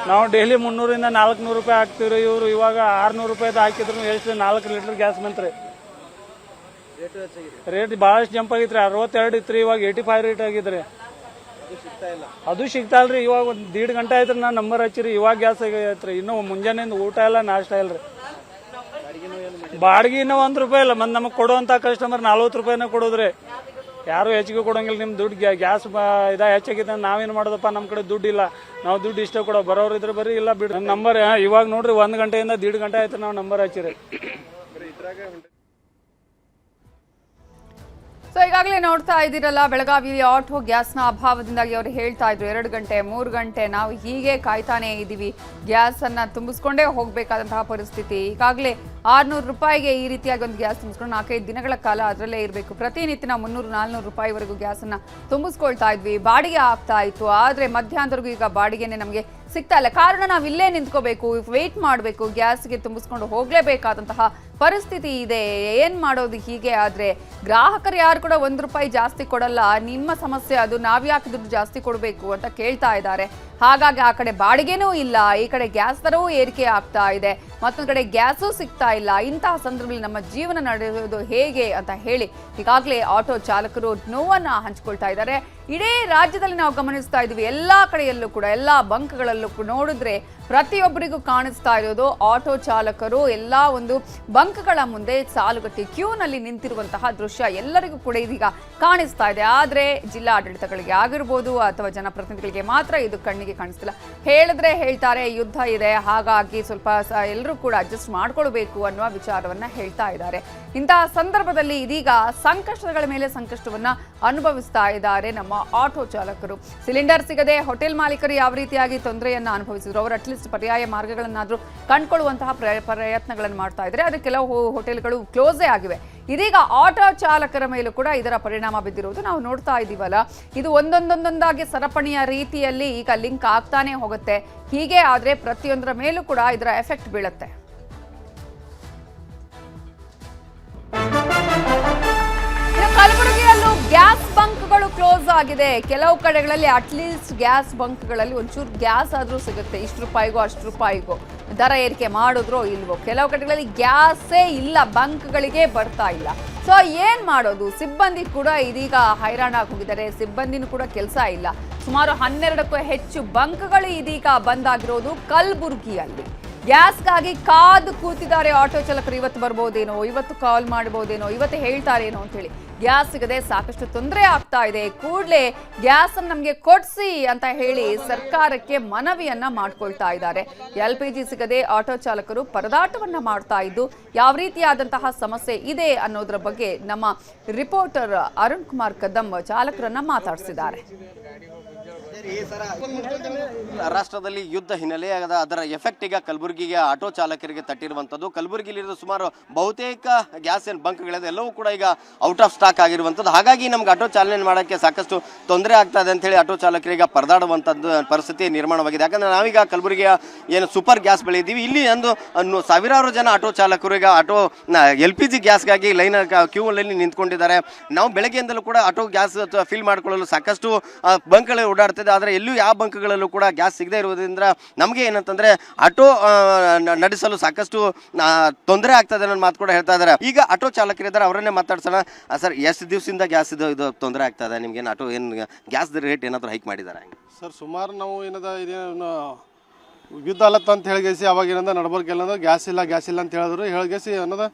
ನಾವು ಡೈಲಿ 300 ರಿಂದ 400 ರೂಪಾಯಿ ಹಾಕ್ತೀವಿ ರೀ. ಇವರು ಇವಾಗ 600 ರೂಪಾಯಿದು ಹಾಕಿದ್ರು ಎಷ್ಟು 4 ಲೀಟರ್ ಗ್ಯಾಸ್ ಬಂತ್ರಿ. ರೇಟ್ ಭಾಳಷ್ಟು ಜಂಪ್ ಆಗಿತ್ರಿ. 62 ಇತ್ತು ರೀ, ಇವಾಗ 85 ರೇಟ್ ಆಗಿದ್ರಿ. ಅದು ಸಿಗ್ತಾ ಇಲ್ರಿ. ಇವಾಗ 1.5 ಗಂಟೆ ಆಯ್ತು ನಾನು ನಂಬರ್ ಹಚ್ಚಿರಿ, ಇವಾಗ ಗ್ಯಾಸ್ ಆಗೈತ್ರಿ. ಇನ್ನೂ ಮುಂಜಾನೆಯಿಂದ ಊಟ ಇಲ್ಲ, ನಾಷ್ಟ ಇಲ್ರಿ. ಬಾಡಿಗೆ ಇನ್ನೂ 1 ರೂಪಾಯಿ ಇಲ್ಲ. ಮತ್ತು ನಮಗೆ ಕೊಡುವಂಥ ಕಸ್ಟಮರ್ 40 ರೂಪಾಯಿನ ಕೊಡೋದ್ರಿ. ಯಾರು ಹೆಚ್ಚಿಗೆ ಕೊಡೋಂಗಿಲ್ಲ. ನಿಮ್ಮ ದುಡ್ಡು ಗ್ಯಾಸ್ ಹೆಚ್ಚಾಗಿದೆ ನಾವೇನು ಮಾಡೋದಪ್ಪ, ನಮ್ಮ ಕಡೆ ದುಡ್ಡಿಲ್ಲ, ನಾವು ದುಡ್ಡು ಇಷ್ಟ ಕೊಡೋ ಬರೋರು ಇದ್ರೆ ಬರ್ರಿ, ಇಲ್ಲ ಬಿಡ್ರಿ. ನನ್ನ ನಂಬರ್ ಇವಾಗ ನೋಡ್ರಿ 1 ಗಂಟೆಯಿಂದ 1.5 ಗಂಟೆ ಆಯ್ತು ನಾವು ನಂಬರ್ ಹಚ್ಚಿರಿ. ಸೊ ಈಗಾಗಲೇ ನೋಡ್ತಾ ಇದ್ದೀರಲ್ಲ, ಬೆಳಗಾವಿಯಲ್ಲಿ ಆಟೋ ಗ್ಯಾಸ್ನ ಅಭಾವದಿಂದಾಗಿ ಅವರು ಹೇಳ್ತಾ ಇದ್ರು 2 ಗಂಟೆ 3 ಗಂಟೆ ನಾವು ಹೀಗೆ ಕಾಯ್ತಾನೆ ಇದ್ದೀವಿ, ಗ್ಯಾಸನ್ನು ತುಂಬಿಸ್ಕೊಂಡೇ ಹೋಗಬೇಕಾದಂತಹ ಪರಿಸ್ಥಿತಿ. ಈಗಾಗಲೇ 600 ರೂಪಾಯಿಗೆ ಈ ರೀತಿಯಾಗಿ ಒಂದು ಗ್ಯಾಸ್ ತುಂಬಿಸ್ಕೊಂಡು 4-5 ದಿನಗಳ ಕಾಲ ಅದರಲ್ಲೇ ಇರಬೇಕು. ಪ್ರತಿನಿತ್ಯ ನಾವು 300-400 ರೂಪಾಯಿವರೆಗೂ ಗ್ಯಾಸನ್ನು ತುಂಬಿಸ್ಕೊಳ್ತಾ ಇದ್ವಿ, ಬಾಡಿಗೆ ಆಗ್ತಾ ಇತ್ತು. ಆದರೆ ಮಧ್ಯಾಹ್ನದವರೆಗೂ ಈಗ ಬಾಡಿಗೆನೆ ನಮಗೆ ಸಿಗ್ತಾ ಇಲ್ಲ. ಕಾರಣ ನಾವು ಇಲ್ಲೇ ನಿಂತ್ಕೋಬೇಕು, ವೆಯ್ಟ್ ಮಾಡಬೇಕು, ಗ್ಯಾಸ್ಗೆ ತುಂಬಿಸ್ಕೊಂಡು ಹೋಗಲೇಬೇಕಾದಂತಹ ಪರಿಸ್ಥಿತಿ ಇದೆ. ಏನು ಮಾಡೋದು ಹೀಗೆ ಆದರೆ? ಗ್ರಾಹಕರು ಯಾರು ಕೂಡ 1 ರೂಪಾಯಿ ಜಾಸ್ತಿ ಕೊಡಲ್ಲ, ನಿಮ್ಮ ಸಮಸ್ಯೆ ಅದು, ನಾವ್ಯಾಕೆ ದುಡ್ಡು ಜಾಸ್ತಿ ಕೊಡಬೇಕು ಅಂತ ಕೇಳ್ತಾ ಇದ್ದಾರೆ. ಹಾಗಾಗಿ ಆ ಕಡೆ ಬಾಡಿಗೆನೂ ಇಲ್ಲ, ಈ ಕಡೆ ಗ್ಯಾಸ್ ದರವೂ ಏರಿಕೆ ಆಗ್ತಾ ಇದೆ, ಮತ್ತೊಂದು ಕಡೆ ಗ್ಯಾಸೂ ಸಿಗ್ತಾ ಇಲ್ಲ. ಇಂತಹ ಸಂದರ್ಭದಲ್ಲಿ ನಮ್ಮ ಜೀವನ ನಡೆಯೋದು ಹೇಗೆ ಅಂತ ಹೇಳಿ ಈಗಾಗಲೇ ಆಟೋ ಚಾಲಕರು ನೋವನ್ನು ಹಂಚಿಕೊಳ್ತಾ ಇದ್ದಾರೆ. ಇಡೀ ರಾಜ್ಯದಲ್ಲಿ ನಾವು ಗಮನಿಸ್ತಾ ಇದ್ದೀವಿ, ಎಲ್ಲ ಕಡೆಯಲ್ಲೂ ಕೂಡ ಎಲ್ಲ ಬಂಕ್ಗಳಲ್ಲೂ ನೋಡಿದ್ರೆ ಪ್ರತಿಯೊಬ್ಬರಿಗೂ ಕಾಣಿಸ್ತಾ ಇರೋದು ಆಟೋ ಚಾಲಕರು ಎಲ್ಲ ಒಂದು ಬಂಕ್ಗಳ ಮುಂದೆ ಸಾಲುಗಟ್ಟಿ ಕ್ಯೂನಲ್ಲಿ ನಿಂತಿರುವಂತಹ ದೃಶ್ಯ ಎಲ್ಲರಿಗೂ ಕೂಡ ಇದೀಗ ಕಾಣಿಸ್ತಾ ಇದೆ. ಆದರೆ ಜಿಲ್ಲಾಡಳಿತಗಳಿಗೆ ಆಗಿರ್ಬೋದು ಅಥವಾ ಜನಪ್ರತಿನಿಧಿಗಳಿಗೆ ಮಾತ್ರ ಇದು ಕಣ್ಣಿಗೆ ಕಾಣಿಸ್ತಿಲ್ಲ. ಹೇಳಿದ್ರೆ ಹೇಳ್ತಾರೆ ಯುದ್ಧ ಇದೆ, ಹಾಗಾಗಿ ಸ್ವಲ್ಪ ಎಲ್ಲರೂ ಕೂಡ ಅಡ್ಜಸ್ಟ್ ಮಾಡ್ಕೊಳ್ಬೇಕು ಅನ್ನುವ ವಿಚಾರವನ್ನ ಹೇಳ್ತಾ ಇದ್ದಾರೆ. ಇಂತಹ ಸಂದರ್ಭದಲ್ಲಿ ಇದೀಗ ಸಂಕಷ್ಟಗಳ ಮೇಲೆ ಸಂಕಷ್ಟವನ್ನ ಅನುಭವಿಸ್ತಾ ಇದ್ದಾರೆ ನಮ್ಮ ಆಟೋ ಚಾಲಕರು. ಸಿಲಿಂಡರ್ ಸಿಗದೆ ಹೋಟೆಲ್ ಮಾಲೀಕರು ಯಾವ ರೀತಿಯಾಗಿ ತೊಂದರೆಯನ್ನ ಅನುಭವಿಸಿದ್ರು, ಅವರು ಅಟ್ಲೀಸ್ಟ್ ಪರ್ಯಾಯ ಮಾರ್ಗಗಳನ್ನಾದ್ರೂ ಕಂಡುಕೊಳ್ಳುವಂತಹ ಪ್ರಯತ್ನಗಳನ್ನು ಮಾಡ್ತಾ ಇದ್ದಾರೆ. ಆದರೆ ಕೆಲವು ಹೋಟೆಲ್ಗಳು ಕ್ಲೋಸೇ ಆಗಿವೆ. ಇದೀಗ ಆಟೋ ಚಾಲಕರ ಮೇಲೂ ಕೂಡ ಇದರ ಪರಿಣಾಮ ಬಿದ್ದಿರುವುದು ನಾವು ನೋಡ್ತಾ ಇದ್ದೀವಲ್ಲ. ಇದು ಒಂದೊಂದೊಂದೊಂದಾಗಿ ಸರಪಣಿಯ ರೀತಿಯಲ್ಲಿ ಈಗ ಲಿಂಕ್ ಆಗ್ತಾನೆ ಹೋಗುತ್ತೆ. ಹೀಗೆ ಆದ್ರೆ ಪ್ರತಿಯೊಂದರ ಮೇಲೂ ಕೂಡ ಇದರ ಎಫೆಕ್ಟ್ ಬೀಳುತ್ತೆ. ಕಲಬುರಗಿಯಲ್ಲೂ ಗ್ಯಾಸ್ ಬಂಕ್ಗಳು ಕ್ಲೋಸ್ ಆಗಿದೆ. ಕೆಲವು ಕಡೆಗಳಲ್ಲಿ ಅಟ್ಲೀಸ್ಟ್ ಗ್ಯಾಸ್ ಬಂಕ್ಗಳಲ್ಲಿ ಒಂಚೂರು ಗ್ಯಾಸ್ ಆದ್ರೂ ಸಿಗುತ್ತೆ, ಇಷ್ಟು ರೂಪಾಯಿಗೋ ಅಷ್ಟು ರೂಪಾಯಿಗೋ. ದರ ಏರಿಕೆ ಮಾಡಿದ್ರೋ ಇಲ್ವೋ, ಕೆಲವು ಕಡೆಗಳಲ್ಲಿ ಗ್ಯಾಸೇ ಇಲ್ಲ, ಬಂಕ್ಗಳಿಗೆ ಬರ್ತಾ ಇಲ್ಲ. ಸೊ ಏನ್ ಮಾಡೋದು? ಸಿಬ್ಬಂದಿ ಕೂಡ ಇದೀಗ ಹೈರಾಣಾಗಿ ಹೋಗಿದ್ದಾರೆ, ಸಿಬ್ಬಂದಿನೂ ಕೂಡ ಕೆಲಸ ಇಲ್ಲ. ಸುಮಾರು 12ಕ್ಕೂ ಹೆಚ್ಚು ಬಂಕ್ಗಳು ಇದೀಗ ಬಂದಾಗಿರೋದು ಕಲಬುರಗಿಯಲ್ಲಿ. ಗ್ಯಾಸ್ಗಾಗಿ ಕಾದು ಕೂತಿದ್ದಾರೆ ಆಟೋ ಚಾಲಕರು. ಇವತ್ತು ಬರ್ಬೋದೇನೋ, ಇವತ್ತು ಕಾಲ್ ಮಾಡ್ಬೋದೇನೋ, ಇವತ್ತು ಹೇಳ್ತಾರೇನೋ ಅಂತೇಳಿ. ಗ್ಯಾಸ್ ಸಿಗದೆ ಸಾಕಷ್ಟು ತೊಂದರೆ ಆಗ್ತಾ ಇದೆ, ಕೂಡಲೇ ಗ್ಯಾಸ್ ಅನ್ನು ನಮಗೆ ಕೊಡಿಸಿ ಅಂತ ಹೇಳಿ ಸರ್ಕಾರಕ್ಕೆ ಮನವಿಯನ್ನ ಮಾಡ್ಕೊಳ್ತಾ ಇದ್ದಾರೆ. LPG ಸಿಗದೆ ಆಟೋ ಚಾಲಕರು ಪರದಾಟವನ್ನ ಮಾಡ್ತಾ ಇದ್ದು ಯಾವ ರೀತಿಯಾದಂತಹ ಸಮಸ್ಯೆ ಇದೆ ಅನ್ನೋದ್ರ ಬಗ್ಗೆ ನಮ್ಮ ರಿಪೋರ್ಟರ್ ಅರುಣ್ ಕುಮಾರ್ ಕದಂ ಚಾಲಕರನ್ನ ಮಾತಾಡಿಸಿದ್ದಾರೆ. ರಾಷ್ಟ್ರದಲ್ಲಿ ಯುದ್ಧ ಹಿನ್ನೆಲೆ ಅದರ ಎಫೆಕ್ಟ್ ಈಗ ಕಲಬುರಗಿಗೆ ಆಟೋ ಚಾಲಕರಿಗೆ ತಟ್ಟಿರುವಂಥದ್ದು. ಕಲಬುರಗಿಲಿರೋ ಸುಮಾರು ಬಹುತೇಕ ಗ್ಯಾಸ್ ಏನ್ ಬಂಕ್ಗಳಿದೆ ಎಲ್ಲವೂ ಕೂಡ ಈಗ ಔಟ್ ಆಫ್ ಸ್ಟಾಕ್ ಆಗಿರುವಂಥದ್ದು. ಹಾಗಾಗಿ ನಮ್ಗೆ ಆಟೋ ಚಾಲನೆ ಮಾಡೋಕ್ಕೆ ಸಾಕಷ್ಟು ತೊಂದರೆ ಆಗ್ತಾ ಇದೆ ಅಂತೇಳಿ ಆಟೋ ಚಾಲಕರಿಗೆ ಪರದಾಡುವಂಥದ್ದು ಪರಿಸ್ಥಿತಿ ನಿರ್ಮಾಣವಾಗಿದೆ. ಯಾಕಂದ್ರೆ ನಾವೀಗ ಕಲಬುರಗಿಯ ಏನು ಸೂಪರ್ ಗ್ಯಾಸ್ ಬೆಳೆಯಿದ್ದೀವಿ, ಇಲ್ಲಿ ಒಂದು ಸಾವಿರಾರು ಜನ ಆಟೋ ಚಾಲಕರು ಈಗ ಆಟೋ LPG ಗ್ಯಾಸ್ಗಾಗಿ ಕ್ಯೂ ಲೈನ್ ನಿಂತ್ಕೊಂಡಿದ್ದಾರೆ. ನಾವು ಬೆಳಗ್ಗೆಯಿಂದಲೂ ಕೂಡ ಆಟೋ ಗ್ಯಾಸ್ ಫಿಲ್ ಮಾಡ್ಕೊಳ್ಳಲು ಸಾಕಷ್ಟು ಬಂಕ್ಗಳು ಓಡಾಡ್ತಿದೆ. ಆದರೆ ಎಲ್ಲೂ ಯಾವ ಬಂಕ್ಗಳಲ್ಲೂ ಕೂಡ ಗ್ಯಾಸ್ ಸಿಗದೆ ಇರುವುದರಿಂದ ನಮಗೆ ಏನಂತಂದ್ರೆ ಆಟೋ ನಡೆಸಲು ಸಾಕಷ್ಟು ತೊಂದರೆ ಆಗ್ತದೆ ಅನ್ನೋ ಮಾತು ಕೂಡ ಹೇಳ್ತಾ ಇದ್ದಾರೆ. ಈಗ ಆಟೋ ಚಾಲಕರಿದ್ದಾರೆ, ಅವರನ್ನೇ ಮಾತಾಡ್ಸೋಣ. ಸರ್, ಎಷ್ಟು ದಿವಸದಿಂದ ಗ್ಯಾಸ್ ಇದು ತೊಂದರೆ ಆಗ್ತಾ ಇದೆ ನಿಮ್ಗೆ? ಆಟೋ ಏನು ಗ್ಯಾಸ್ ರೇಟ್ ಏನಾದರೂ ಹೈಕ್ ಮಾಡಿದ್ದಾರೆ? ಸರ್, ಸುಮಾರು ನಾವು ಇದೇನು ಯುದ್ಧ ಅಲ್ಲತ್ತ ಅಂತ ಹೇಳಿಗೆಸಿ ಅವಾಗ ಏನಂದ ನಡ್ಬರ್ಕೆಲ್ಲ ಗ್ಯಾಸ್ ಇಲ್ಲ ಅಂತ ಹೇಳಿದ್ರು. ಹೇಳಿಗೆಸಿ ಅನ್ನೋದು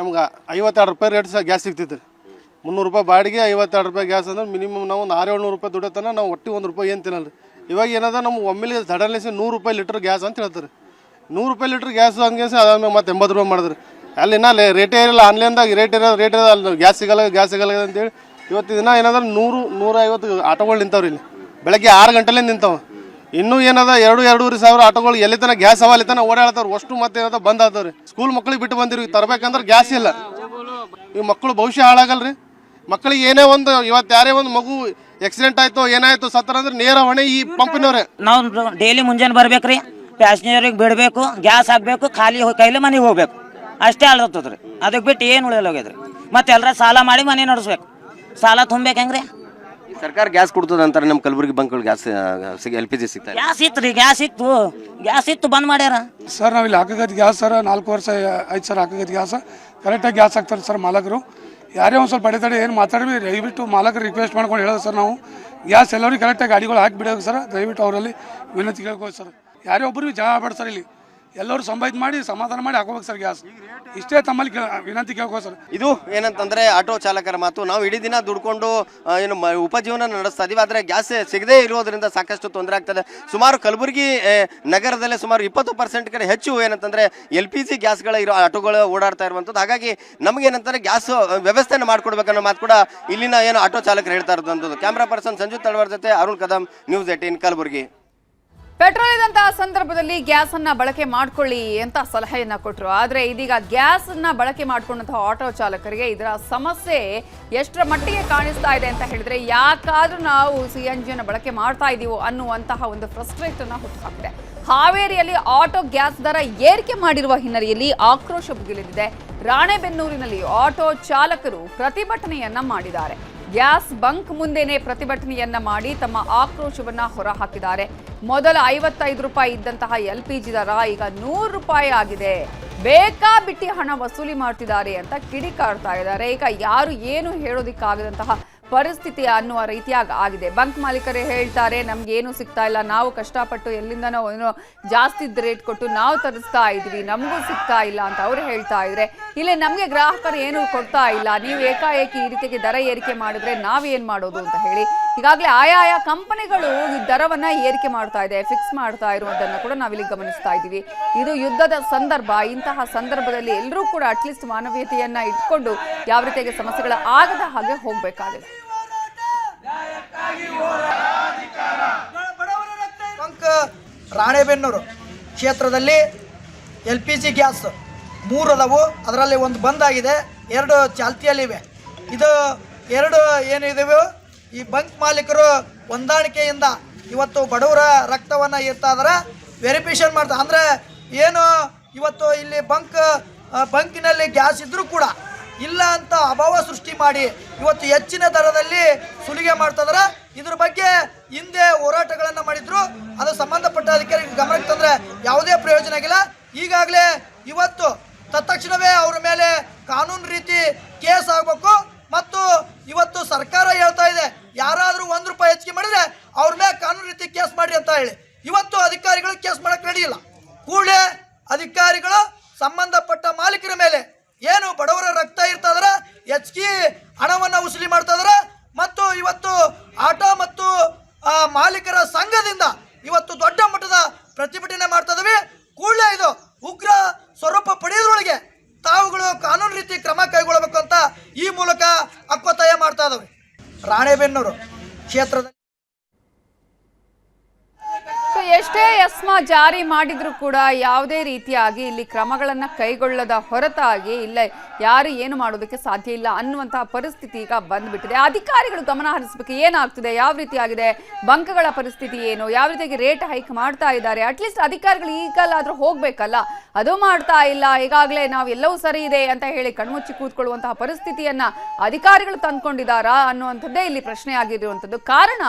ನಮ್ಗೆ 52 ರೂಪಾಯಿ ರೇಟ್ ಗ್ಯಾಸ್ ಸಿಗ್ತಿತ್ತು. 300 ರೂಪಾಯಿ ಬಾಡಿಗೆ, 52 ರೂಪಾಯಿ ಗ್ಯಾಸ್ ಅಂದ್ರೆ ಮಿನಿಮಮ್ ನಾವು 600-700 ರೂಪಾಯಿ ದುಡ್ಡತನ ನಾವು ಒಟ್ಟು 1 ರೂಪಾಯಿ ಏನು ತಿನ್ನಲ್ಲ. ಇವಾಗ ಏನದ ನಮ್ಗೆ ಒಮ್ಮೆಲೆ ಸಡನ್ಲಿ 100 ರೂಪಾಯಿ ಲೀಟ್ರ್ ಗ್ಯಾಸ್ ಅಂತ ಹೇಳ್ತಾರೆ. 100 ರೂಪಾಯಿ ಲೀಟ್ರ್ ಗ್ಯಾಸ್ ಹಂಗೆ ಅದಾದ್ಮೇಲೆ ಮತ್ತೆ 80 ರೂಪಾಯಿ ಮಾಡಿದ್ರು. ಅಲ್ಲಿ ಇನ್ನ ರೇಟೇ ಇರಲ್ಲ, ಆನ್ಲೈನ್ದಾಗ ರೇಟ್ ಇರೋದು ಅಲ್ಲಿ ಗ್ಯಾಸ್ ಸಿಗಲ್ಲ ಅಂತೇಳಿ ಇವತ್ತು ದಿನ ಏನಂದ್ರೆ 100-150 ಆಟೋಗಳು ನಿಂತಾವ್ರಿ. ಇಲ್ಲಿ ಬೆಳಗ್ಗೆ 6 ಗಂಟೆಲೇ ನಿಂತಾವ. ಇನ್ನೂ ಏನದ 2-2.5 ಸಾವಿರ ಆಟೋಗಳು ಎಲ್ಲಿ ತನಕ ಗ್ಯಾಸ್ ಅವ ಅಲ್ಲಿ ತನಕ ಓಡಾಡ್ತಾವ್ರು. ಅಷ್ಟು ಮತ್ತೆ ಏನದ ಬಂದ್ ಆದವ್ರಿ. ಸ್ಕೂಲ್ ಮಕ್ಳಿಗೆ ಬಿಟ್ಟು ಬಂದಿರಿ, ತರ್ಬೇಕಂದ್ರೆ ಗ್ಯಾಸ್ ಇಲ್ಲ. ಈ ಮಕ್ಕಳು ಭವಿಷ್ಯ ಹಾಳಾಗಲ್ರಿ. ಮಕ್ಕಳಿಗೆ ಏನೇ ಒಂದು ಇವತ್ತು ಯಾರೇ ಒಂದು ಮಗು ಆಕ್ಸಿಡೆಂಟ್ ಆಯ್ತು ಏನಾಯ್ತು ಸತ್ತರ ಅಂದ್ರೆ ನೇರ ಹೊಣೆ ಈ ಪಂಪಿನವ್ರೆ. ನಾವು ಡೈಲಿ ಮುಂಜಾನೆ ಬರ್ಬೇಕ್ರಿ, ಪ್ಯಾಸೆಂಜರಿಗೆ ಬಿಡಬೇಕು, ಗ್ಯಾಸ್ ಹಾಕ್ಬೇಕು, ಖಾಲಿ ಕೈಲಿ ಮನೆಗೆ ಹೋಗ್ಬೇಕು, ಅಷ್ಟೇ ಅಳ್ತದ್ರಿ. ಅದಕ್ಕೆ ಬಿಟ್ಟು ಏನು ಉಳಿಯಲ್ಲ ಹೋಗ್ಯದ್ರಿ. ಮತ್ತೆ ಎಲ್ಲರ ಸಾಲ ಮಾಡಿ ಮನೆ ನಡೆಸ್ಬೇಕು, ಸಾಲ ತುಂಬೇಕು ಹೆಂಗ್ರಿ? ಸರ್ಕಾರ ಗ್ಯಾಸ್ ಕೊಡ್ತದ ಅಂತಾರೆ. ನಮ್ಮ ಕಲಬುರಗಿ ಬಂಕ್ಗಳು ಗ್ಯಾಸ್ LPG ಸಿಗ್ತಾ ಇದೆ. ಗ್ಯಾಸ್ ಇತ್ತು ರೀ, ಗ್ಯಾಸ್ ಇತ್ತು ಬಂದ್ ಮಾಡ್ಯಾರ. ಸರ್, ನಾವು ಇಲ್ಲಿ ಹಾಕಗತ್ತೆ ಗ್ಯಾಸ್ ಸರ್ 4 ವರ್ಷ ಆಯ್ತು ಸರ್ ಹಾಕಗತ್ತೆ ಗ್ಯಾಸ್. ಕರೆಕ್ಟಾಗಿ ಗ್ಯಾಸ್ ಹಾಕ್ತಾರೆ ಸರ್ ಮಾಲಕರು. ಯಾರೇ ಒಂದು ಸ್ವಲ್ಪ ಅಡೆತಡೆ ಏನು ಮಾತಾಡಿ ದಯವಿಟ್ಟು ಮಾಲಕರು ರಿಕ್ವೆಸ್ಟ್ ಮಾಡ್ಕೊಂಡು ಹೇಳೋದು ಸರ್. ನಾವು ಗ್ಯಾಸ್ ಎಲ್ಲರಿಗೂ ಕರೆಕ್ಟಾಗಿ ಗಾಡಿಗಳು ಹಾಕಿ ಬಿಡೋದು ಸರ್. ದಯವಿಟ್ಟು ಅವರಲ್ಲಿ ವಿನಂತಿ ಕೇಳ್ಬೋದು ಸರ್. ಯಾರೇ ಒಬ್ಬರು ಜಗಳ ಆಡ್ಬೇಡ ಸರ್. ಇಲ್ಲಿ ಎಲ್ಲರೂ ಸಂಬಾಯ್ತು ಮಾಡಿ ಸಮಾಧಾನ ಮಾಡಿ ಹಾಕೋಬೇಕು ಸರ್ ಗ್ಯಾಸ್. ಇಷ್ಟೇ ತಮ್ಮಲ್ಲಿ ವಿನಂತಿ ಕೇಳ್ಕೋ ಸರ್. ಇದು ಏನಂತಂದ್ರೆ ಆಟೋ ಚಾಲಕರ ಮಾತು. ನಾವು ಇಡೀ ದಿನ ದುಡ್ಕೊಂಡು ಏನು ಉಪಜೀವನ ನಡೆಸ್ತಾ ಇದೀವಿ, ಆದರೆ ಗ್ಯಾಸ್ ಸಿಗದೇ ಇರೋದ್ರಿಂದ ಸಾಕಷ್ಟು ತೊಂದರೆ ಆಗ್ತದೆ. ಸುಮಾರು ಕಲಬುರಗಿ ನಗರದಲ್ಲೇ ಸುಮಾರು 20% ಕಡೆ ಹೆಚ್ಚು ಏನಂತಂದ್ರೆ LPG ಗ್ಯಾಸ್ಗಳ ಇರೋ ಆಟೋಗಳು ಓಡಾಡ್ತಾ ಇರುವಂಥದ್ದು. ಹಾಗಾಗಿ ನಮಗೇನಂತಾರೆ ಗ್ಯಾಸ್ ವ್ಯವಸ್ಥೆಯನ್ನು ಮಾಡಿಕೊಡ್ಬೇಕನ್ನೋ ಮಾತು ಕೂಡ ಇಲ್ಲಿನ ಏನು ಆಟೋ ಚಾಲಕರು ಹೇಳ್ತಾ ಇರೋದಂಥದ್ದು. ಕ್ಯಾಮ್ರಾ ಪರ್ಸನ್ ಸಂಜು ತಳವಾರ್ ಜೊತೆ ಅರುಣ್ ಕದಂ, ನ್ಯೂಸ್ 18 ಕಲಬುರಗಿ. ಪೆಟ್ರೋಲ್ ಇದ್ದಂತಹ ಸಂದರ್ಭದಲ್ಲಿ ಗ್ಯಾಸ್ ಅನ್ನ ಬಳಕೆ ಮಾಡ್ಕೊಳ್ಳಿ ಅಂತ ಸಲಹೆಯನ್ನ ಕೊಟ್ಟರು. ಆದ್ರೆ ಇದೀಗ ಗ್ಯಾಸ್ ಅನ್ನ ಬಳಕೆ ಮಾಡ್ಕೊಂಡಂತಹ ಆಟೋ ಚಾಲಕರಿಗೆ ಇದರ ಸಮಸ್ಯೆ ಎಷ್ಟರ ಮಟ್ಟಿಗೆ ಕಾಣಿಸ್ತಾ ಇದೆ ಅಂತ ಹೇಳಿದ್ರೆ, ಯಾಕಾದ್ರೂ ನಾವು CNG ಅನ್ನ ಬಳಕೆ ಮಾಡ್ತಾ ಇದೀವೋ ಅನ್ನುವಂತಹ ಒಂದು ಫ್ರಸ್ಟ್ರೇಟ್ ಅನ್ನ ಹುಟ್ಟುಹಾಕಿದೆ. ಹಾವೇರಿಯಲ್ಲಿ ಆಟೋ ಗ್ಯಾಸ್ ದರ ಏರಿಕೆ ಮಾಡಿರುವ ಹಿನ್ನೆಲೆಯಲ್ಲಿ ಆಕ್ರೋಶ ಭುಗಿಲೆದಿದೆ. ರಾಣೆಬೆನ್ನೂರಿನಲ್ಲಿ ಆಟೋ ಚಾಲಕರು ಪ್ರತಿಭಟನೆಯನ್ನ ಮಾಡಿದ್ದಾರೆ. ಗ್ಯಾಸ್ ಬಂಕ್ ಮುಂದೆನೆ ಪ್ರತಿಭಟನೆಯನ್ನ ಮಾಡಿ ತಮ್ಮ ಆಕ್ರೋಶವನ್ನ ಹೊರಹಾಕಿದ್ದಾರೆ. ಮೊದಲ 55 ರೂಪಾಯಿ ಇದ್ದಂತಹ LPG ದರ ಈಗ 100 ರೂಪಾಯಿ ಆಗಿದೆ. ಬೇಕಾಬಿಟ್ಟಿ ಹಣ ವಸೂಲಿ ಮಾಡ್ತಿದ್ದಾರೆ ಅಂತ ಕಿಡಿಕಾಡ್ತಾ ಇದ್ದಾರೆ. ಈಗ ಯಾರು ಏನು ಹೇಳೋದಿಕ್ಕಾಗದಂತಹ ಪರಿಸ್ಥಿತಿ ಅನ್ನುವ ರೀತಿಯಾಗಿ ಆಗಿದೆ. ಬಂಕ್ ಮಾಲೀಕರೇ ಹೇಳ್ತಾರೆ, ನಮ್ಗೆ ಏನು ಸಿಗ್ತಾ ಇಲ್ಲ, ನಾವು ಕಷ್ಟಪಟ್ಟು ಎಲ್ಲಿಂದನೋ ಏನೋ ಜಾಸ್ತಿ ರೇಟ್ ಕೊಟ್ಟು ನಾವು ತರಿಸ್ತಾ ಇದೀವಿ, ನಮಗೂ ಸಿಗ್ತಾ ಇಲ್ಲ ಅಂತ ಅವರು ಹೇಳ್ತಾ ಇದ್ರೆ, ಇಲ್ಲಿ ನಮಗೆ ಗ್ರಾಹಕರು ಏನು ಕೊಡ್ತಾ ಇಲ್ಲ, ನೀವು ಏಕಾಏಕಿ ಈ ರೀತಿಗೆ ದರ ಏರಿಕೆ ಮಾಡಿದ್ರೆ ನಾವೇನ್ ಮಾಡೋದು ಅಂತ ಹೇಳಿ ಈಗಾಗಲೇ ಆಯಾ ಕಂಪನಿಗಳು ಈ ದರವನ್ನ ಏರಿಕೆ ಮಾಡ್ತಾ ಇದೆ, ಫಿಕ್ಸ್ ಮಾಡ್ತಾ ಇರುವುದನ್ನ ಕೂಡ ನಾವಿಲ್ಲಿ ಗಮನಿಸ್ತಾ ಇದ್ದೀವಿ. ಇದು ಯುದ್ಧದ ಸಂದರ್ಭ. ಇಂತಹ ಸಂದರ್ಭದಲ್ಲಿ ಎಲ್ಲರೂ ಕೂಡ ಅಟ್ಲೀಸ್ಟ್ ಮಾನವೀಯತೆಯನ್ನ ಇಟ್ಕೊಂಡು ಯಾವ ರೀತಿಯಾಗಿ ಸಮಸ್ಯೆಗಳ ಆಗದ ಹಾಗೆ ಹೋಗ್ಬೇಕಾಗಿದೆ. ರಾಣೆಬೆನ್ನೂರು ಕ್ಷೇತ್ರದಲ್ಲಿ LPG ಗ್ಯಾಸ್ 3 ಅದಾವು. ಅದರಲ್ಲಿ ಒಂದು ಬಂದ್ ಆಗಿದೆ, 2 ಚಾಲ್ತಿಯಲ್ಲಿವೆ. ಇದು 2 ಏನಿದೆವೋ ಈ ಬಂಕ್ ಮಾಲೀಕರು ಹೊಂದಾಣಿಕೆಯಿಂದ ಇವತ್ತು ಬಡವರ ರಕ್ತವನ್ನು ಇರ್ತಾ ಇದ್ದಾರೆ, ವೆರಿಫಿಕೇಷನ್ ಮಾಡ್ತಾರೆ. ಅಂದರೆ ಏನು ಇವತ್ತು ಇಲ್ಲಿ ಬಂಕಿನಲ್ಲಿ ಗ್ಯಾಸ್ ಇದ್ದರೂ ಕೂಡ ಇಲ್ಲ ಅಂತ ಅಭಾವ ಸೃಷ್ಟಿ ಮಾಡಿ ಇವತ್ತು ಹೆಚ್ಚಿನ ದರದಲ್ಲಿ ಸುಲಿಗೆ ಮಾಡ್ತಾ ಇದ್ದಾರೆ. ಇದ್ರ ಬಗ್ಗೆ ಹಿಂದೆ ಹೋರಾಟಗಳನ್ನು ಮಾಡಿದ್ರು, ಅದು ಸಂಬಂಧಪಟ್ಟ ಅಧಿಕಾರಿಗಳ ಗಮನಕ್ಕೆ ತಂದರೆ ಯಾವುದೇ ಪ್ರಯೋಜನ ಆಗಿಲ್ಲ. ಈಗಾಗಲೇ ಇವತ್ತು ತತ್ಕ್ಷಣವೇ ಅವ್ರ ಮೇಲೆ ಕಾನೂನು ರೀತಿ ಕೇಸ್ ಆಗಬೇಕು. ಮತ್ತು ಇವತ್ತು ಸರ್ಕಾರ ಹೇಳ್ತಾ ಇದೆ, ಯಾರಾದರೂ 1 ರೂಪಾಯಿ ಹೆಚ್ಚಿಗೆ ಮಾಡಿದರೆ ಅವ್ರ ಮೇಲೆ ಕಾನೂನು ರೀತಿ ಕೇಸ್ ಮಾಡಿ ಅಂತ ಹೇಳಿ. ಇವತ್ತು ಅಧಿಕಾರಿಗಳು ಕೇಸ್ ಮಾಡಕ್ಕೆ ರೆಡಿ ಇಲ್ಲ. ಕೂಡಲೇ ಅಧಿಕಾರಿಗಳು ಸಂಬಂಧಪಟ್ಟ ಮಾಲೀಕರ ಮೇಲೆ ಏನು ಬಡವರ ರಕ್ತ ಇರ್ತಾ ಇದಾರೆ ಹೆಚ್ಚಿಗೆ ಹಣವನ್ನು ವಸೂಲಿ ಮಾಡ್ತಾ ಇದಾರೆ. ಮತ್ತು ಇವತ್ತು ಆಟೋ ಮತ್ತು ಮಾಲೀಕರ ಸಂಘದಿಂದ ಇವತ್ತು ದೊಡ್ಡ ಮಟ್ಟದ ಪ್ರತಿಭಟನೆ ಮಾಡ್ತಾ ಇದ್ದೀವಿ. ಕೂಡಲೇ ಇದು ಉಗ್ರ ಸ್ವರೂಪ ಪಡೆಯೋದ್ರೊಳಗೆ ತಾವುಗಳು ಕಾನೂನು ರೀತಿ ಕ್ರಮ ಕೈಗೊಳ್ಳಬೇಕು ಅಂತ ಈ ಮೂಲಕ ಒತ್ತಾಯ ಮಾಡ್ತಾ ಇದ್ದಾವೆ. ರಾಣೆಬೆನ್ನೂರು ಕ್ಷೇತ್ರದ ಎಷ್ಟೇ ಎಸ್ಮಾ ಜಾರಿ ಮಾಡಿದ್ರು ಕೂಡ ಯಾವುದೇ ರೀತಿಯಾಗಿ ಇಲ್ಲಿ ಕ್ರಮಗಳನ್ನ ಕೈಗೊಳ್ಳದ ಹೊರತಾಗಿ ಇಲ್ಲ ಯಾರು ಏನು ಮಾಡೋದಕ್ಕೆ ಸಾಧ್ಯ ಇಲ್ಲ ಅನ್ನುವಂತಹ ಪರಿಸ್ಥಿತಿ ಈಗ ಬಂದ್ಬಿಟ್ಟಿದೆ. ಅಧಿಕಾರಿಗಳು ಗಮನ ಹರಿಸಬೇಕು, ಏನಾಗ್ತಿದೆ, ಯಾವ ರೀತಿಯಾಗಿದೆ, ಬಂಕ್ಗಳ ಪರಿಸ್ಥಿತಿ ಏನು, ಯಾವ ರೀತಿಯಾಗಿ ರೇಟ್ ಹೈಕ್ ಮಾಡ್ತಾ ಇದ್ದಾರೆ. ಅಟ್ಲೀಸ್ಟ್ ಅಧಿಕಾರಿಗಳು ಈಗಲಾದ್ರೂ ಹೋಗ್ಬೇಕಲ್ಲ, ಅದು ಮಾಡ್ತಾ ಇಲ್ಲ. ಈಗಾಗಲೇ ನಾವು ಎಲ್ಲವೂ ಸರಿ ಇದೆ ಅಂತ ಹೇಳಿ ಕಣ್ಮುಚ್ಚಿ ಕೂತ್ಕೊಳ್ಳುವಂತಹ ಪರಿಸ್ಥಿತಿಯನ್ನ ಅಧಿಕಾರಿಗಳು ತಂದ್ಕೊಂಡಿದ್ದಾರಾ ಅನ್ನುವಂಥದ್ದೇ ಇಲ್ಲಿ ಪ್ರಶ್ನೆ ಆಗಿರುವಂಥದ್ದು. ಕಾರಣ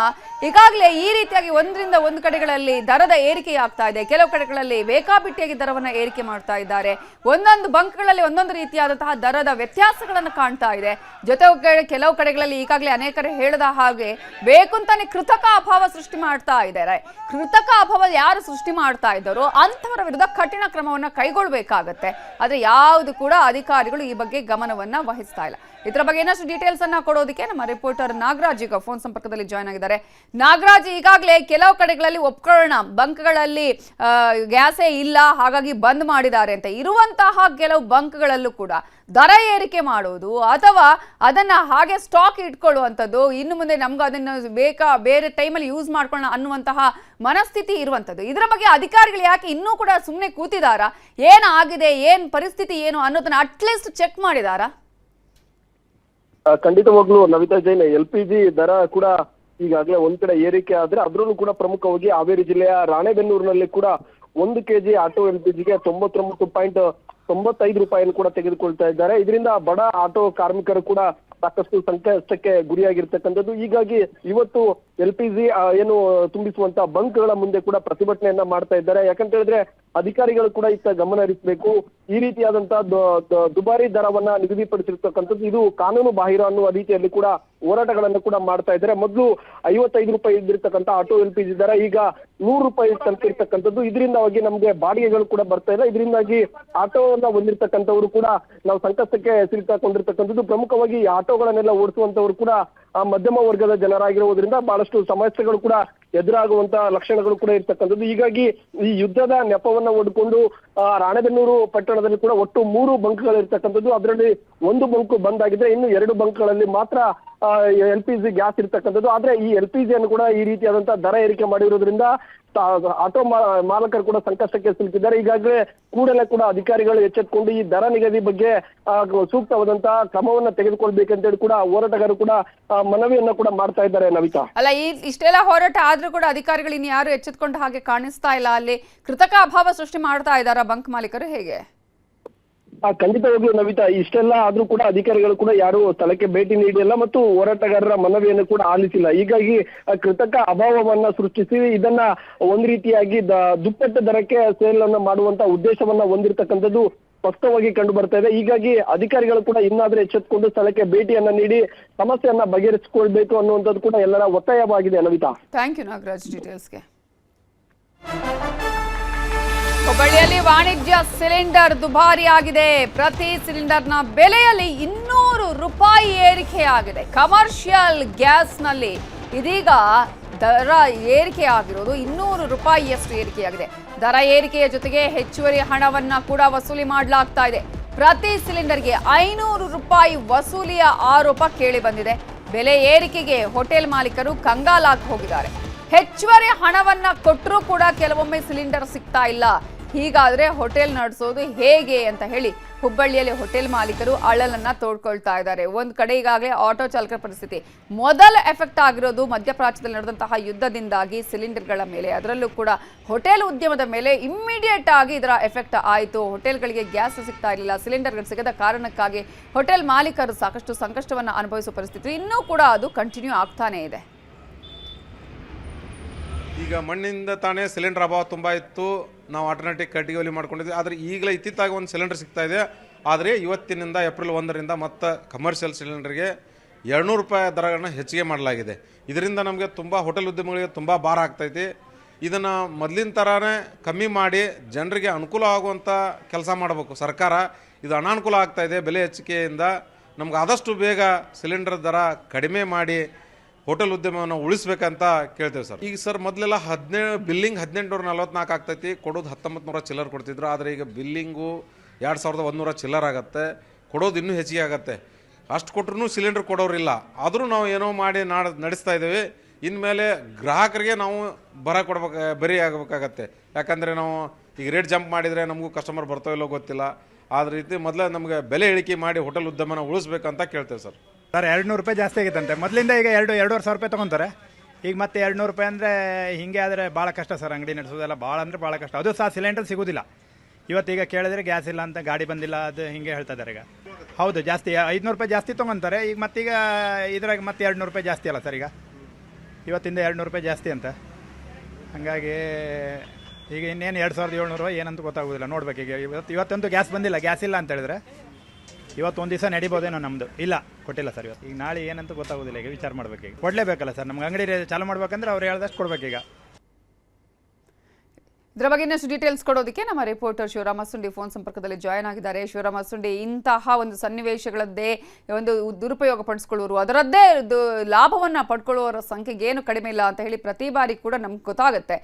ಈಗಾಗಲೇ ಈ ರೀತಿಯಾಗಿ ಒಂದರಿಂದ ಒಂದು ಕಡೆಗಳಲ್ಲಿ ದರದ ಏರಿಕೆ ಆಗ್ತಾ ಇದೆ, ಕೆಲವು ಕಡೆಗಳಲ್ಲಿ ಬೇಕಾಬಿಟ್ಟಿಯಾಗಿ ದರವನ್ನ ಏರಿಕೆ ಮಾಡ್ತಾ ಇದ್ದಾರೆ. ಒಂದೊಂದು ಬಂಕ್ಗಳಲ್ಲಿ ಒಂದೊಂದು ರೀತಿಯಾದಂತಹ ದರದ ವ್ಯತ್ಯಾಸಗಳನ್ನು ಕಾಣ್ತಾ ಇದೆ. ಜೊತೆ ಕೆಲವು ಕಡೆಗಳಲ್ಲಿ ಈಗಾಗಲೇ ಅನೇಕರು ಹೇಳದ ಹಾಗೆ ಬೇಕಂತಾನೆ ಕೃತಕ ಅಭಾವ ಸೃಷ್ಟಿ ಮಾಡ್ತಾ ಇದ್ದಾರೆ. ಕೃತಕ ಅಭಾವ ಯಾರು ಸೃಷ್ಟಿ ಮಾಡ್ತಾ ಇದ್ದಾರೋ ಅಂಥವರ ವಿರುದ್ಧ ಕಠಿಣ ಕ್ರಮವನ್ನ ಕೈಗೊಳ್ಳಬೇಕಾಗತ್ತೆ. ಆದ್ರೆ ಯಾವುದು ಕೂಡ ಅಧಿಕಾರಿಗಳು ಈ ಬಗ್ಗೆ ಗಮನವನ್ನ ವಹಿಸ್ತಾ ಇಲ್ಲ. ಇದರ ಬಗ್ಗೆ ಇನ್ನಷ್ಟು ಡೀಟೇಲ್ಸ್ ಅನ್ನ ಕೊಡೋದಕ್ಕೆ ನಮ್ಮ ರಿಪೋರ್ಟರ್ ನಾಗರಾಜ್ ಈಗ ಫೋನ್ ಸಂಪರ್ಕದಲ್ಲಿ ಜಾಯ್ನ್ ಆಗಿದ್ದಾರೆ. ನಾಗರಾಜ್, ಈಗಾಗಲೇ ಕೆಲವು ಕಡೆಗಳಲ್ಲಿ ಒಪ್ಕೊಳ್ಳೋಣ, ಬಂಕ್ಗಳಲ್ಲಿ ಗ್ಯಾಸೇ ಇಲ್ಲ ಹಾಗಾಗಿ ಬಂದ್ ಮಾಡಿದ್ದಾರೆ ಅಂತ ಇರುವಂತಹ ಕೆಲವು ಬಂಕ್ಗಳಲ್ಲೂ ಕೂಡ ದರ ಏರಿಕೆ ಮಾಡೋದು ಅಥವಾ ಅದನ್ನ ಹಾಗೆ ಸ್ಟಾಕ್ ಇಟ್ಕೊಳ್ಳುವಂಥದ್ದು, ಇನ್ನು ಮುಂದೆ ನಮ್ಗೆ ಅದನ್ನು ಬೇರೆ ಟೈಮಲ್ಲಿ ಯೂಸ್ ಮಾಡ್ಕೊಳ್ಳೋಣ ಅನ್ನುವಂತಹ ಮನಸ್ಥಿತಿ ಇರುವಂಥದ್ದು. ಇದರ ಬಗ್ಗೆ ಅಧಿಕಾರಿಗಳು ಯಾಕೆ ಇನ್ನೂ ಕೂಡ ಸುಮ್ಮನೆ ಕೂತಿದಾರಾ? ಏನಾಗಿದೆ, ಏನ್ ಪರಿಸ್ಥಿತಿ ಏನು ಅನ್ನೋದನ್ನ ಅಟ್ಲೀಸ್ಟ್ ಚೆಕ್ ಮಾಡಿದಾರಾ? ಖಂಡಿತವಾಗ್ಲೂ ನವಿತಾ ಜೈನ್, LPG ದರ ಕೂಡ ಈಗಾಗಲೇ ಒಂದ್ ಕಡೆ ಏರಿಕೆ ಆದ್ರೆ ಅದರಲ್ಲೂ ಕೂಡ ಪ್ರಮುಖವಾಗಿ ಹಾವೇರಿ ಜಿಲ್ಲೆಯ ರಾಣೆಬೆನ್ನೂರಿನಲ್ಲಿ ಕೂಡ 1 kg ಆಟೋ LPGಗೆ 99.95 ರೂಪಾಯಿಯನ್ನು ಕೂಡ ತೆಗೆದುಕೊಳ್ತಾ ಇದ್ದಾರೆ. ಇದರಿಂದ ಬಡ ಆಟೋ ಕಾರ್ಮಿಕರು ಕೂಡ ಸಾಕಷ್ಟು ಸಂಕಷ್ಟಕ್ಕೆ ಗುರಿಯಾಗಿರ್ತಕ್ಕಂಥದ್ದು. ಹೀಗಾಗಿ ಇವತ್ತು LPG ಏನು ತುಂಬಿಸುವಂತ ಬಂಕ್ಗಳ ಮುಂದೆ ಕೂಡ ಪ್ರತಿಭಟನೆಯನ್ನ ಮಾಡ್ತಾ ಇದ್ದಾರೆ. ಯಾಕಂತ ಹೇಳಿದ್ರೆ ಅಧಿಕಾರಿಗಳು ಕೂಡ ಇತ್ತ ಗಮನ ಹರಿಸಬೇಕು. ಈ ರೀತಿಯಾದಂತಹ ದುಬಾರಿ ದರವನ್ನ ನಿಗದಿಪಡಿಸಿರ್ತಕ್ಕಂಥದ್ದು ಇದು ಕಾನೂನು ಬಾಹಿರ ಅನ್ನುವ ರೀತಿಯಲ್ಲಿ ಕೂಡ ಹೋರಾಟಗಳನ್ನು ಕೂಡ ಮಾಡ್ತಾ ಇದ್ದಾರೆ. ಮೊದಲು 55 ರೂಪಾಯಿ ಇದ್ದಿರ್ತಕ್ಕಂಥ ಆಟೋ LPG ದರ ಈಗ 100 ರೂಪಾಯಿ ತಲುಪಿರ್ತಕ್ಕಂಥದ್ದು. ಇದರಿಂದಾಗಿ ನಮ್ಗೆ ಬಾಡಿಗೆಗಳು ಕೂಡ ಬರ್ತಾ ಇಲ್ಲ. ಇದರಿಂದಾಗಿ ಆಟೋವನ್ನ ಹೊಂದಿರ್ತಕ್ಕಂಥವ್ರು ಕೂಡ ನಾವು ಸಂಕಷ್ಟಕ್ಕೆ ಸಿಲುಕಿಕೊಂಡಿರ್ತಕ್ಕಂಥದ್ದು. ಪ್ರಮುಖವಾಗಿ ಈ ಆಟೋಗಳನ್ನೆಲ್ಲ ಓಡಿಸುವಂತವ್ರು ಕೂಡ ಮಧ್ಯಮ ವರ್ಗದ ಜನರಾಗಿರುವುದರಿಂದ ಬಹಳಷ್ಟು ಸಮಸ್ಯೆಗಳು ಕೂಡ ಎದುರಾಗುವಂತ ಲಕ್ಷಣಗಳು ಕೂಡ ಇರ್ತಕ್ಕಂಥದ್ದು. ಹೀಗಾಗಿ ಈ ಯುದ್ಧದ ನೆಪವನ್ನ ಒಡ್ಕೊಂಡು ರಾಣೆಬೆನ್ನೂರು ಪಟ್ಟಣದಲ್ಲಿ ಕೂಡ ಒಟ್ಟು 3 ಬಂಕ್ಗಳು ಇರ್ತಕ್ಕಂಥದ್ದು. ಅದರಲ್ಲಿ 1 ಬಂಕ್ ಬಂದ್ ಆಗಿದೆ, ಇನ್ನು 2 ಬಂಕ್ಗಳಲ್ಲಿ ಮಾತ್ರ LPG ಗ್ಯಾಸ್ ಇರ್ತಕ್ಕಂಥದ್ದು. ಆದ್ರೆ ಈ LPG ಅನ್ನು ಕೂಡ ಈ ರೀತಿಯಾದಂತಹ ದರ ಏರಿಕೆ ಮಾಡಿರೋದ್ರಿಂದ ಆಟೋ ಮಾಲಕರು ಕೂಡ ಸಂಕಷ್ಟಕ್ಕೆ ಸಿಲುಕಿದ್ದಾರೆ. ಈಗಾಗಲೇ ಕೂಡಲೇ ಕೂಡ ಅಧಿಕಾರಿಗಳು ಎಚ್ಚೆತ್ತುಕೊಂಡು ಈ ದರ ನಿಗದಿ ಬಗ್ಗೆ ಸೂಕ್ತವಾದಂತಹ ಕ್ರಮವನ್ನ ತೆಗೆದುಕೊಳ್ಬೇಕಂತೇಳಿ ಕೂಡ ಹೋರಾಟಗಾರರು ಕೂಡ ಮನವಿಯನ್ನ ಕೂಡ ಮಾಡ್ತಾ ಇದ್ದಾರೆ. ನವಿತಾ, ಅಲ್ಲ, ಇಷ್ಟೆಲ್ಲ ಹೋರಾಟ ಆದ್ರೂ ಕೂಡ ಅಧಿಕಾರಿಗಳು ಇನ್ನು ಯಾರು ಎಚ್ಚೆತ್ಕೊಂಡ ಹಾಗೆ ಕಾಣಿಸ್ತಾ ಇಲ್ಲ. ಅಲ್ಲಿ ಕೃತಕ ಅಭಾವ ಸೃಷ್ಟಿ ಮಾಡ್ತಾ ಇದ್ದಾರಾ ಬಂಕ್ ಮಾಲೀಕರು, ಹೇಗೆ? ಖಂಡಿತವಾಗ್ಲೂ ನವಿತಾ, ಇಷ್ಟೆಲ್ಲ ಆದ್ರೂ ಕೂಡ ಅಧಿಕಾರಿಗಳು ಕೂಡ ಯಾರು ಸ್ಥಳಕ್ಕೆ ಭೇಟಿ ನೀಡಿಲ್ಲ ಮತ್ತು ಹೋರಾಟಗಾರರ ಮನವಿಯನ್ನು ಕೂಡ ಆಲಿಸಿಲ್ಲ. ಹೀಗಾಗಿ ಕೃತಕ ಅಭಾವವನ್ನ ಸೃಷ್ಟಿಸಿ ಇದನ್ನ ಒಂದ್ ರೀತಿಯಾಗಿ ದುಪ್ಪಟ್ಟು ದರಕ್ಕೆ ಸೇಲ್ ಅನ್ನ ಮಾಡುವಂತ ಉದ್ದೇಶವನ್ನ ಹೊಂದಿರತಕ್ಕಂಥದ್ದು ಸ್ಪಷ್ಟವಾಗಿ ಕಂಡು ಬರ್ತಾ ಇದೆ. ಹೀಗಾಗಿ ಅಧಿಕಾರಿಗಳು ಕೂಡ ಇನ್ನಾದ್ರೂ ಎಚ್ಚೆತ್ತುಕೊಂಡು ಸ್ಥಳಕ್ಕೆ ಭೇಟಿಯನ್ನ ನೀಡಿ ಸಮಸ್ಯೆಯನ್ನ ಬಗೆಹರಿಸಿಕೊಳ್ಬೇಕು ಅನ್ನುವಂಥದ್ದು ಕೂಡ ಎಲ್ಲರ ಒತ್ತಾಯವಾಗಿದೆ. ನವಿತಾ, ಥ್ಯಾಂಕ್ ಯು ನಾಗರಾಜ್ ಡೀಟೇಲ್ಸ್ಗೆ. ಹುಬ್ಬಳ್ಳಿಯಲ್ಲಿ ವಾಣಿಜ್ಯ ಸಿಲಿಂಡರ್ ದುಬಾರಿ ಆಗಿದೆ. ಪ್ರತಿ ಸಿಲಿಂಡರ್ನ ಬೆಲೆಯಲ್ಲಿ 200 ರೂಪಾಯಿ ಏರಿಕೆಯಾಗಿದೆ. ಕಮರ್ಷಿಯಲ್ ಗ್ಯಾಸ್ನಲ್ಲಿ ಇದೀಗ ದರ ಏರಿಕೆ ಆಗಿರೋದು 200 ರೂಪಾಯಿಯಷ್ಟು ಏರಿಕೆಯಾಗಿದೆ. ದರ ಏರಿಕೆಯ ಜೊತೆಗೆ ಹೆಚ್ಚುವರಿ ಹಣವನ್ನ ಕೂಡ ವಸೂಲಿ ಮಾಡಲಾಗ್ತಾ ಇದೆ. ಪ್ರತಿ ಸಿಲಿಂಡರ್ಗೆ 500 ರೂಪಾಯಿ ವಸೂಲಿಯ ಆರೋಪ ಕೇಳಿ ಬಂದಿದೆ. ಬೆಲೆ ಏರಿಕೆಗೆ ಹೋಟೆಲ್ ಮಾಲೀಕರು ಕಂಗಾಲಾಗಿ ಹೋಗಿದ್ದಾರೆ. ಹೆಚ್ಚುವರಿ ಹಣವನ್ನ ಕೊಟ್ಟರೂ ಕೂಡ ಕೆಲವೊಮ್ಮೆ ಸಿಲಿಂಡರ್ ಸಿಗ್ತಾ ಇಲ್ಲ. ಹೀಗಾದ್ರೆ ಹೋಟೆಲ್ ನಡೆಸೋದು ಹೇಗೆ ಅಂತ ಹೇಳಿ ಹುಬ್ಬಳ್ಳಿಯಲ್ಲಿ ಹೋಟೆಲ್ ಮಾಲೀಕರು ಅಳಲನ್ನ ತೋಡ್ಕೊಳ್ತಾ ಇದ್ದಾರೆ. ಒಂದ್ ಕಡೆ ಈಗಾಗಲೇ ಆಟೋ ಚಾಲಕರ ಪರಿಸ್ಥಿತಿ ಮೊದಲ ಎಫೆಕ್ಟ್ ಆಗಿರೋದು ಮಧ್ಯಪ್ರಾಚ್ಯದಲ್ಲಿ ನಡೆದಂತಹ ಯುದ್ಧದಿಂದಾಗಿ ಸಿಲಿಂಡರ್ಗಳ ಮೇಲೆ, ಅದರಲ್ಲೂ ಕೂಡ ಹೋಟೆಲ್ ಉದ್ಯಮದ ಮೇಲೆ ಇಮ್ಮಿಡಿಯೇಟ್ ಆಗಿ ಇದರ ಎಫೆಕ್ಟ್ ಆಯಿತು. ಹೋಟೆಲ್ಗಳಿಗೆ ಗ್ಯಾಸ್ ಸಿಗ್ತಾ ಇರಲಿಲ್ಲ. ಸಿಲಿಂಡರ್ಗಳು ಸಿಗದ ಕಾರಣಕ್ಕಾಗಿ ಹೋಟೆಲ್ ಮಾಲೀಕರು ಸಾಕಷ್ಟು ಸಂಕಷ್ಟವನ್ನು ಅನುಭವಿಸುವ ಪರಿಸ್ಥಿತಿ ಇನ್ನೂ ಕೂಡ ಅದು ಕಂಟಿನ್ಯೂ ಆಗ್ತಾನೇ ಇದೆ. ಈಗ ಮಣ್ಣಿಂದ ತಾನೇ ಸಿಲಿಂಡರ್ ಅಭಾವ ತುಂಬ ಇತ್ತು. ನಾವು ಆಲ್ಟರ್ನೇಟಿವ್ ಕಟ್ಟಿಗೆ ಒಲೆ ಮಾಡ್ಕೊಂಡಿದ್ವಿ. ಆದರೆ ಈಗಲೇ ಇತ್ತಿತ್ತಾಗಿ ಒಂದು ಸಿಲಿಂಡರ್ ಸಿಗ್ತಾ ಇದೆ. ಆದರೆ ಇವತ್ತಿನಿಂದ ಏಪ್ರಿಲ್ 1ರಿಂದ ಮತ್ತೆ ಕಮರ್ಷಿಯಲ್ ಸಿಲಿಂಡರ್ಗೆ 200 ರೂಪಾಯಿ ದರಗಳನ್ನ ಹೆಚ್ಚಿಗೆ ಮಾಡಲಾಗಿದೆ. ಇದರಿಂದ ನಮಗೆ ತುಂಬ ಹೋಟೆಲ್ ಉದ್ಯಮಗಳಿಗೆ ತುಂಬ ಭಾರ ಆಗ್ತೈತಿ. ಇದನ್ನು ಮೊದಲಿನ ಥರನೇ ಕಮ್ಮಿ ಮಾಡಿ ಜನರಿಗೆ ಅನುಕೂಲ ಆಗುವಂಥ ಕೆಲಸ ಮಾಡಬೇಕು ಸರ್ಕಾರ. ಇದು ಅನಾನುಕೂಲ ಆಗ್ತಾಯಿದೆ. ಬೆಲೆ ಹೆಚ್ಚಿಕೆಯಿಂದ ನಮ್ಗೆ ಆದಷ್ಟು ಬೇಗ ಸಿಲಿಂಡರ್ ದರ ಕಡಿಮೆ ಮಾಡಿ ಹೋಟೆಲ್ ಉದ್ಯಮವನ್ನು ಉಳಿಸ್ಬೇಕಂತ ಕೇಳ್ತೇವೆ ಸರ್. ಈಗ ಸರ್ ಮೊದಲೆಲ್ಲ ಬಿಲ್ಲಿಂಗ್ 1844 ಆಗ್ತೈತಿ, ಕೊಡೋದು 1900 ಚಿಲ್ಲರ್ ಕೊಡ್ತಿದ್ರು. ಆದರೆ ಈಗ ಬಿಲ್ಲಿಂಗು 2100 ಚಿಲ್ಲರ್ ಆಗುತ್ತೆ, ಕೊಡೋದು ಇನ್ನೂ ಹೆಚ್ಚಿಗೆ ಆಗುತ್ತೆ. ಅಷ್ಟು ಕೊಟ್ಟರು ಸಿಲಿಂಡರ್ ಕೊಡೋರಿಲ್ಲ. ಆದರೂ ನಾವು ಏನೋ ಮಾಡಿ ನಡೆಸ್ತಾ ಇದ್ದೇವೆ. ಇನ್ಮೇಲೆ ಗ್ರಾಹಕರಿಗೆ ನಾವು ಬರಿ ಆಗಬೇಕಾಗತ್ತೆ. ಯಾಕಂದರೆ ನಾವು ಈಗ ರೇಟ್ ಜಂಪ್ ಮಾಡಿದರೆ ನಮಗೂ ಕಸ್ಟಮರ್ ಬರ್ತಾವ ಇಲ್ಲೋ ಗೊತ್ತಿಲ್ಲ. ಆದ ರೀತಿ ಮೊದಲೇ ನಮಗೆ ಬೆಲೆ ಇಳಿಕೆ ಮಾಡಿ ಹೋಟೆಲ್ ಉದ್ಯಮನ ಉಳಿಸ್ಬೇಕಂತ ಕೇಳ್ತೇವೆ ಸರ್. 200 ರೂಪಾಯಿ ಜಾಸ್ತಿ ಆಗಿತ್ತಂತೆ. ಮೊದಲಿಂದ ಈಗ 2-2.5 ಸಾವಿರ ರೂಪಾಯಿ ತೊಗೊತಾರೆ. ಈಗ ಮತ್ತೆ 200 ರೂಪಾಯಿ ಅಂದರೆ ಹಿಂಗೆ ಆದರೆ ಭಾಳ ಕಷ್ಟ ಸರ್. ಅಂಗಡಿ ನಡೆಸೋದೆಲ್ಲ ಭಾಳ ಅಂದರೆ ಭಾಳ ಕಷ್ಟ. ಅದು ಸಹ ಸಿಲಿಂಡರ್ ಸಿಗೋದಿಲ್ಲ. ಇವತ್ತೀಗ ಕೇಳಿದ್ರೆ ಗ್ಯಾಸ್ ಇಲ್ಲ ಅಂತ, ಗಾಡಿ ಬಂದಿಲ್ಲ, ಅದು ಹಿಂಗೆ ಹೇಳ್ತಾ ಇದ್ದಾರೆ. ಈಗ ಹೌದು ಜಾಸ್ತಿ 500 ರೂಪಾಯಿ ಜಾಸ್ತಿ ತೊಗೊತಾರೆ. ಈಗ ಮತ್ತೀಗ ಇದ್ರಾಗ ಮತ್ತೆ 200 ರೂಪಾಯಿ ಜಾಸ್ತಿ ಅಲ್ಲ ಸರ್. ಈಗ ಇವತ್ತಿಂದ 200 ರೂಪಾಯಿ ಜಾಸ್ತಿ ಅಂತ. ಹಾಗಾಗಿ ಈಗ ಇನ್ನೇನು 2700 ಏನಂತ ಗೊತ್ತಾಗೋದಿಲ್ಲ. ನೋಡ್ಬೇಕು. ಈಗ ಇವತ್ತಂತೂ ಗ್ಯಾಸ್ ಬಂದಿಲ್ಲ. ಗ್ಯಾಸ್ ಇಲ್ಲ ಅಂತ ಹೇಳಿದ್ರೆ ಇವತ್ತು ಒಂದು ದಿವಸ ನಡಿಬೋದೇನೋ. ನಮ್ಮದು ಇಲ್ಲ, ಕೊಟ್ಟಿಲ್ಲ ಸರ್ ಇವತ್ತು. ಈಗ ನಾಳೆ ಏನಂತ ಗೊತ್ತಾಗೋದಿಲ್ಲ. ಈಗ ವಿಚಾರ ಮಾಡಬೇಕು. ಈಗ ಕೊಡಲೇಬೇಕಲ್ಲ ಸರ್. ನಮ್ಗೆ ಅಂಗಡಿ ಚಾಲು ಮಾಡ್ಬೇಕಂದ್ರೆ ಅವ್ರು ಹೇಳ್ದಷ್ಟು ಕೊಡ್ಬೇಕೀಗ. ಇದರ ಬಗ್ಗೆ ಇನ್ನಷ್ಟು ಡೀಟೇಲ್ಸ್ ಕೊಡೋದಕ್ಕೆ ನಮ್ಮ ರಿಪೋರ್ಟರ್ ಶಿವರಾಮ ಸುಂಡಿ ಫೋನ್ ಸಂಪರ್ಕದಲ್ಲಿ ಜಾಯ್ನ್ ಆಗಿದ್ದಾರೆ. ಶಿವರಾಮ ಸುಂಡಿ, ಇಂತಹ ಒಂದು ಸನ್ನಿವೇಶಗಳದ್ದೇ ಒಂದು ದುರುಪಯೋಗ ಪಡಿಸ್ಕೊಳ್ಳುವರು, ಅದರದ್ದೇ ಲಾಭವನ್ನು ಪಡ್ಕೊಳ್ಳುವವರ ಸಂಖ್ಯೆಗೆ ಏನು ಕಡಿಮೆ ಇಲ್ಲ ಅಂತ ಹೇಳಿ ಪ್ರತಿ ಬಾರಿ ಕೂಡ ನಮ್ಗೆ ಗೊತ್ತಾಗುತ್ತೆ.